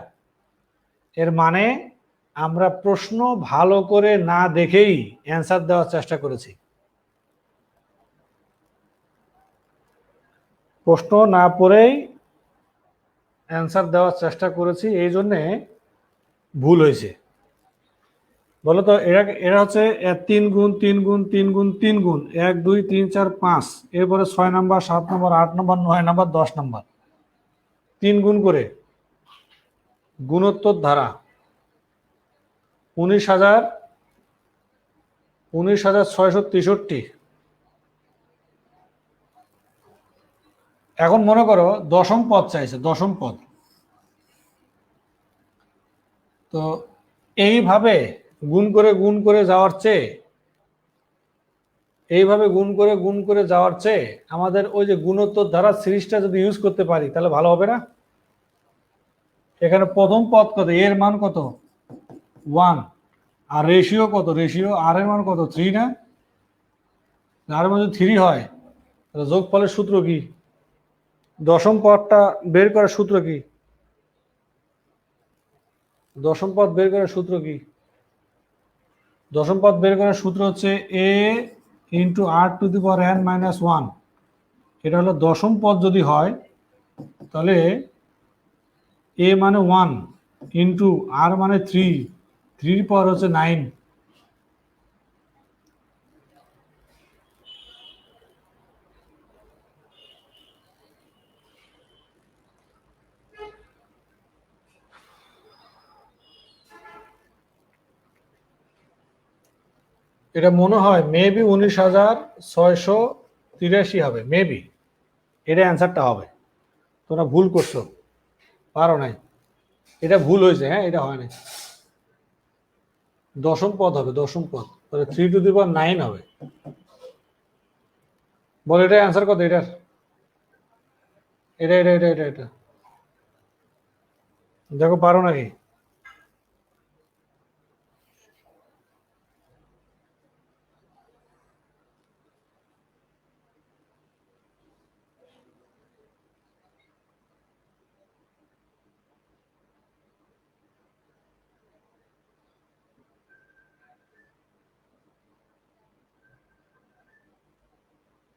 এর মানে আমরা প্রশ্ন ভালো করে না দেখেই অ্যান্সার দেওয়ার চেষ্টা করেছি, প্রশ্ন না পড়েই অ্যান্সার দেওয়ার চেষ্টা করেছি, এই জন্যে ভুল হয়েছে। বলো তো, এরা এরা হচ্ছে 3 গুণ 3 গুণ 3 গুণ 3 গুণ 1 2 3 4 5, এরপরে 6 number 7 number 8 number 9 number 10 number 3 গুণ করে গুণোত্তর ধারা 19,663। এখন মনে করো দশম পদ চাইছে, দশম পদ। তো এইভাবে গুণ করে যাওয়ার চেয়ে, আমাদের ওই যে গুণোত্তর ধারা সিরিজটা যদি ইউজ করতে পারি তাহলে ভালো হবে না? এখানে প্রথম পদ কত, এর মান কত 1, আর রেশিও কত, রেশিও আর এর মান কত 3 না? আর এর মান যদি 3 হয় তাহলে যোগফলের সূত্র কি? দশম পদটা বের করার সূত্র কি? দশম পদ বের করার সূত্র কি? দশম পদ বের করার সূত্র হচ্ছে a ইন্টু r⁻n-1। এটা হলো দশম পদ যদি হয় তাহলে a মানে 1 ইন্টু r মানে 3, 3 পাওয়ার হচ্ছে 9। এটা মনে হয় মেবি 19,683 হবে, মেবি এটা অ্যান্সারটা হবে। তোমরা ভুল করছো, পারো নাই, এটা ভুল হয়েছে। হ্যাঁ, এটা হয় নাই, দশম পদ হবে, দশম পদ, তাহলে 3⁹ হবে। বল এটা অ্যান্সার কত এটার? এটা এটা এটা এটা এটা দেখো পারো নাকি?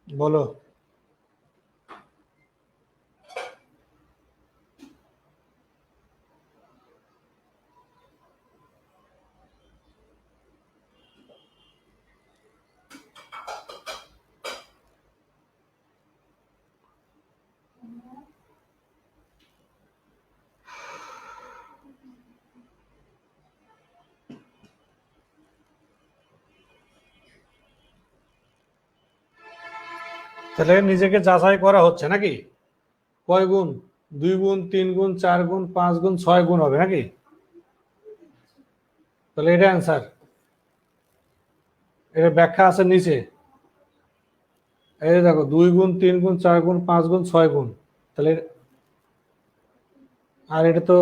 বলো। তাহলে নিজেকে যাচাই করা হচ্ছে নাকি? কয় গুণ? 2 গুণ, 3 গুণ, 4 গুণ, 5 গুণ, 6 গুণ হবে নাকি? তাহলে এটা অ্যান্সার। এর ব্যাখ্যা আছে নিচে। এই দেখো 2 গুণ, 3 গুণ, 4 গুণ, 5 গুণ, 6 গুণ। তাহলে আর এটা তো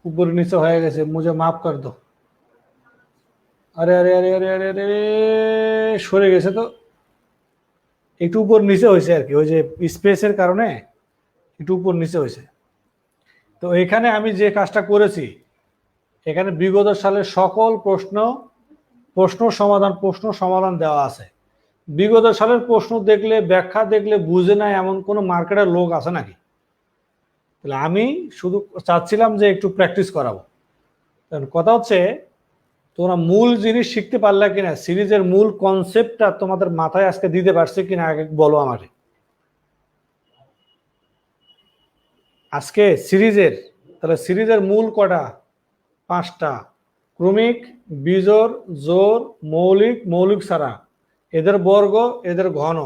উপরে নিচে হয়ে গেছে, মুঝে মাফ কর দো। আরে আরে আরে আরে আরে আরে সরে গেছে তো, একটু উপর নিচে হয়েছে আর কি, ওই যে স্পেসের কারণে একটু উপর নিচে হয়েছে। তো এখানে আমি যে কাজটা করেছি, এখানে বিগত সালের সকল প্রশ্ন সমাধান দেওয়া আছে। বিগত সালের প্রশ্ন দেখলে, ব্যাখ্যা দেখলে বুঝে না এমন কোনো মার্কেটের লোক আছে নাকি? তাহলে আমি শুধু চাচ্ছিলাম যে একটু প্র্যাকটিস করাবো। কথা হচ্ছে তোমরা মূল জিনিস শিখতে পারলে কিনা, সিরিজের মূল কনসেপ্টটা তোমাদের মাথায় আজকে দিতে পারছে কিনা আগে বলো আমারে। আজকে সিরিজের, তাহলে সিরিজের মূল কটা? 5টা। ক্রমিক, বিজোড়, জোড়, মৌলিক, মৌলিক ছাড়া, এদের বর্গ, এদের ঘন।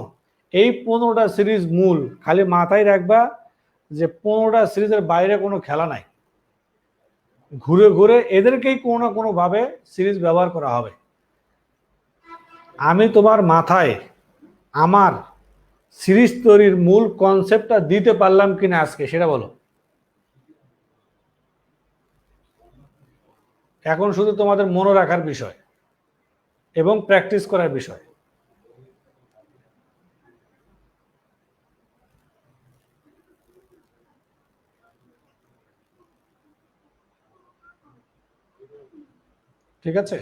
এই 15টা সিরিজ মূল। খালি মাথায় রাখবা যে 15টা সিরিজের বাইরে কোনো খেলা নাই। ঘুরে ঘুরে এদেরকেই কোনো না কোনো ভাবে সিরিজ ব্যবহার করা হবে। আমি তোমার মাথায় আমার সিরিজ তৈরির মূল কনসেপ্টটা দিতে পারলাম কিনা আজকে, সেটা বলো। এখন শুধু তোমাদের মনে রাখার বিষয় এবং প্র্যাকটিস করার বিষয়। ঠিক আছে,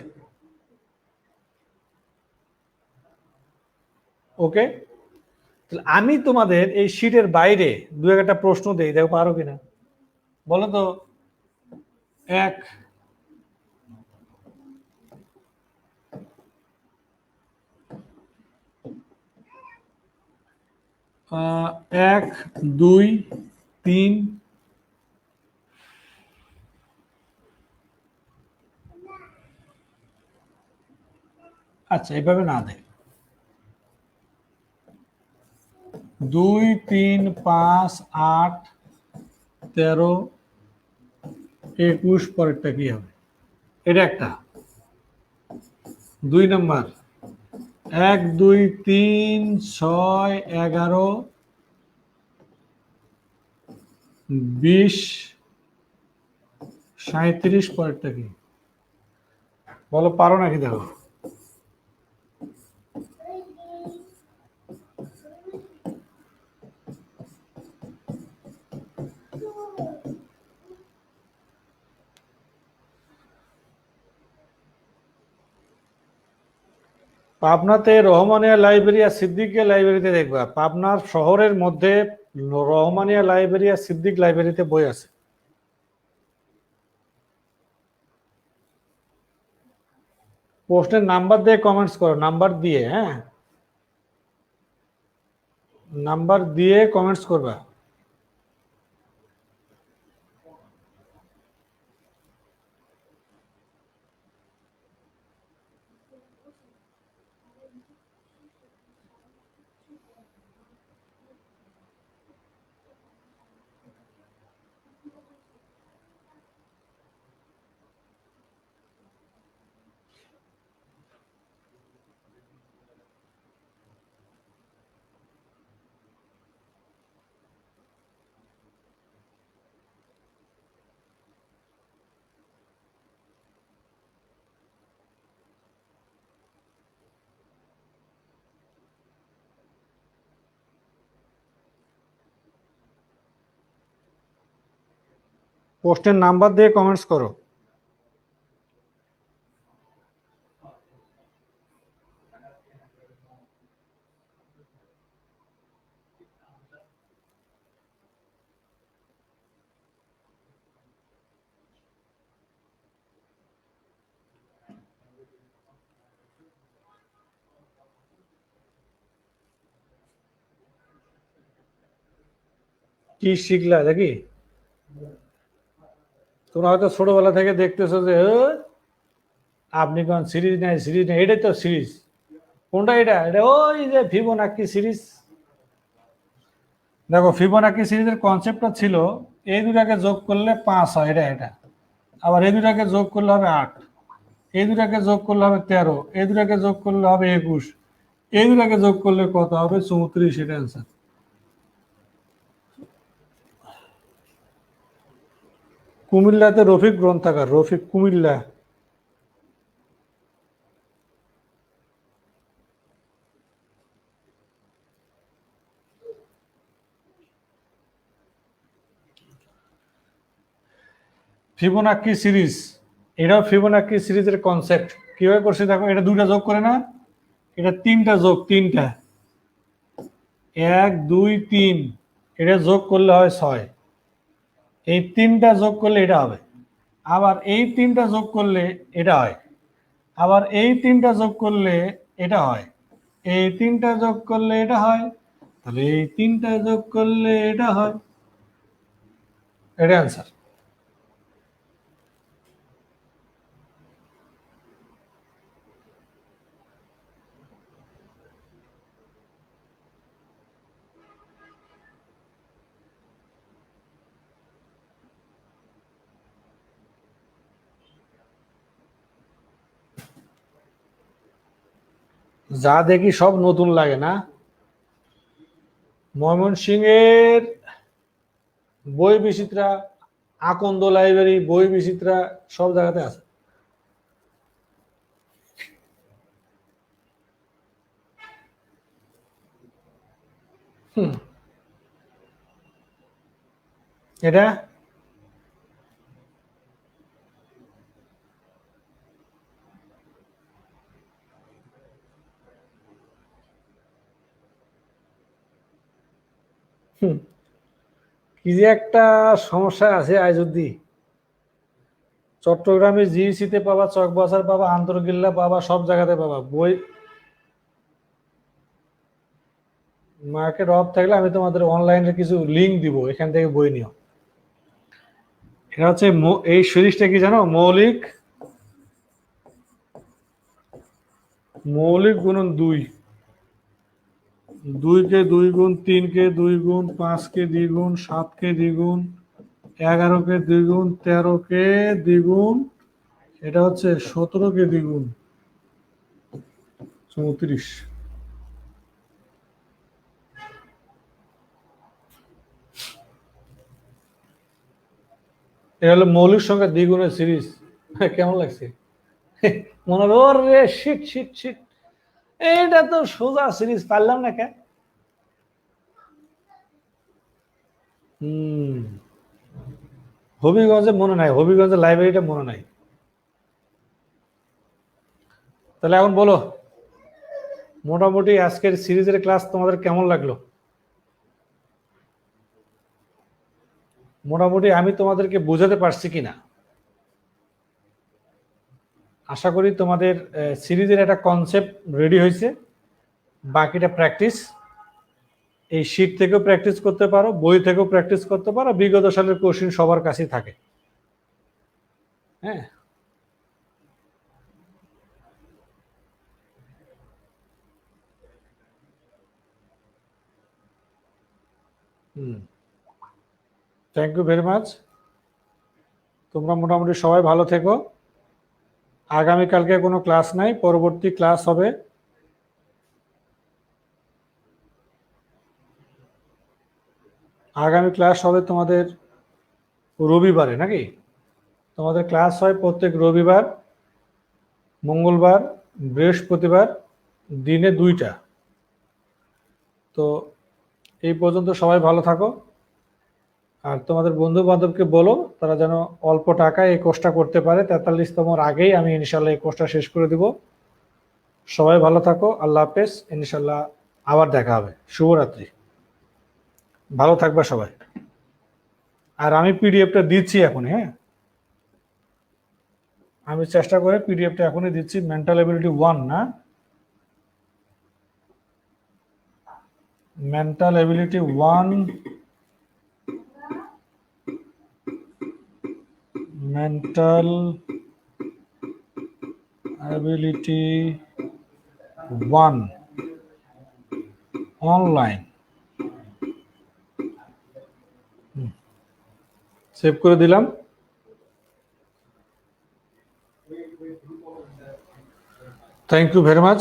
ওকে। তাহলে আমি তোমাদের এই শীটের বাইরে দু একটা প্রশ্ন দিই, দেখো পারো কিনা বলো তো। এক, 1, 2, 3, আচ্ছা এভাবে না দেয়। 2, 3, 5, 8, 13, 21 পরেরটা কি হবে? এটা একটা। 2 নম্বর 1, 2, 3, 6, 11, 20, 37 পরেরটা কি বলো, পারো নাকি দেখো। পাবনাতে রহমানিয়া লাইব্রেরি আর সিদ্দিকের লাইব্রেরিতে দেখবা, পাবনার শহরের মধ্যে রহমানিয়া লাইব্রেরি আর সিদ্দিক লাইব্রেরিতে বই আছে। প্রশ্নের নাম্বার দিয়ে কমেন্টস করো, নাম্বার দিয়ে, হ্যাঁ নাম্বার দিয়ে কমেন্টস করবা। প্রশ্নের নাম্বার দিয়ে কমেন্টস করো। কি শিখলা দেখি? তোমরা হয়তো ছোটবেলা থেকে দেখতেছো যে আপনি কোন সিরিজ নেই, এটাই তো সিরিজ। কোনটা এটা? এটা ওই যে ফিবোনাক্কি সিরিজ। দেখো ফিবোনাকি সিরিজের কনসেপ্টটা ছিল এই দুটাকে যোগ করলে 5 হয়, এটা আবার এই দুটাকে যোগ করলে হবে 8, এই দুটাকে যোগ করলে হবে 13, এই দুটাকে যোগ করলে হবে 21, এই দুটাকে যোগ করলে কত হবে 34, এটা অ্যান্সার। কুমিল্লাতে রফিক গ্রন্থাগার, রফিক কুমিল্লা। ফিবোনাকি সিরিজ, এটাও ফিবোনাকি সিরিজের কনসেপ্ট কিভাবে করছে দেখো, এটা দুইটা যোগ করে না, এটা তিনটা যোগ, তিনটা 1 2 3, এটা যোগ করলে হয় 6, এই তিনটা যোগ করলে এটা হবে, আবার এই তিনটা যোগ করলে এটা হয়, আবার এই তিনটা যোগ করলে এটা হয়, এই তিনটা যোগ করলে এটা হয়, তাহলে এই তিনটা যোগ করলে এটা হয়, এটা অ্যান্সার। যা দেখি সব নতুন লাগে না। ময়মনসিংহের বই বিচিত্রা, আকন্দ লাইব্রেরি, বই বিচিত্রা সব জায়গাতে আছে। এটা কি যে একটা সমস্যা আছে আইজুদ্দি, চট্টগ্রামে জিইসিতে পাবা, চকবাজার পাবা, আন্তর্গিল্লা পাবা, সব জায়গাতে পাবা বই। মার্কেট অফ থাকলে আমি তোমাদের অনলাইনে কিছু লিঙ্ক দিব, এখান থেকে বই নিও। এটা হচ্ছে এই সিরিজটা কি জানো, মৌলিক, মৌলিক গুণন 2, 2 কে 2 গুণ, 3 কে 2 গুণ, 5 কে দ্বিগুণ, 7 কে দ্বিগুণ, 11 কে দ্বিগুণ, 13 কে দ্বিগুণ, এটা হচ্ছে 17 কে দ্বিগুণ, 34। এটা হলো মৌলিক সংখ্যা দ্বিগুণের সিরিজ। কেমন লাগছে? মনে হবে ওরে শিট শিট শিট, এইটা তো সোজা সিরিজ, পারলাম না কে। হবিগঞ্জে মনে নাই, হবিগঞ্জের লাইব্রেরিটা মনে নাই। তাহলে এখন বলো, মোটামুটি আজকের সিরিজের ক্লাস তোমাদের কেমন লাগলো? মোটামুটি আমি তোমাদেরকে বোঝাতে পারছি কিনা? আশা করি তোমাদের সিরিজের একটা কনসেপ্ট রেডি হয়েছে, বাকিটা প্র্যাকটিস। এই শীট থেকেও প্র্যাকটিস করতে পারো, বই থেকেও প্র্যাকটিস করতে পারো, বিগত সালের কোশ্চেন সবার কাছেই থাকে। হ্যাঁ, থ্যাংক ইউ ভেরি মাচ। তোমরা মোটামুটি সবাই ভালো থেকো। আগামীকালকে কোনো ক্লাস নাই, পরবর্তী ক্লাস হবে আগামী ক্লাস হবে তোমাদের রবিবারে, নাকি? তোমাদের ক্লাস হয় প্রত্যেক রবিবার, মঙ্গলবার, বৃহস্পতিবার, দিনে 2টা। তো এই পর্যন্ত সবাই ভালো থাকো, আর তোমাদের বন্ধু বান্ধবকে বলো তারা যেন অল্প টাকায় এই কোর্সটা করতে পারে। 43তম আগেই আমি ইনশাল্লাহ এই কোর্সটা শেষ করে দিব। সবাই ভালো থাকো, আল্লাহ হাফেজ, ইনশাল্লাহ আবার দেখা হবে। শুভরাত্রি, ভালো থাকবে সবাই। আর আমি পিডিএফটা দিচ্ছি এখন। হ্যাঁ, আমি চেষ্টা করে পিডিএফটা এখনই দিচ্ছি। মেন্টাল এবিলিটি 1 না, mental ability 1, mental ability 1 online. Save করে দিলাম। থ্যাংক ইউ ভেরি মাচ,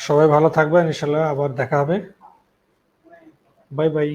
সবাই ভালো থাকবেন, ইনশাল্লাহ আবার দেখা হবে। Bye bye.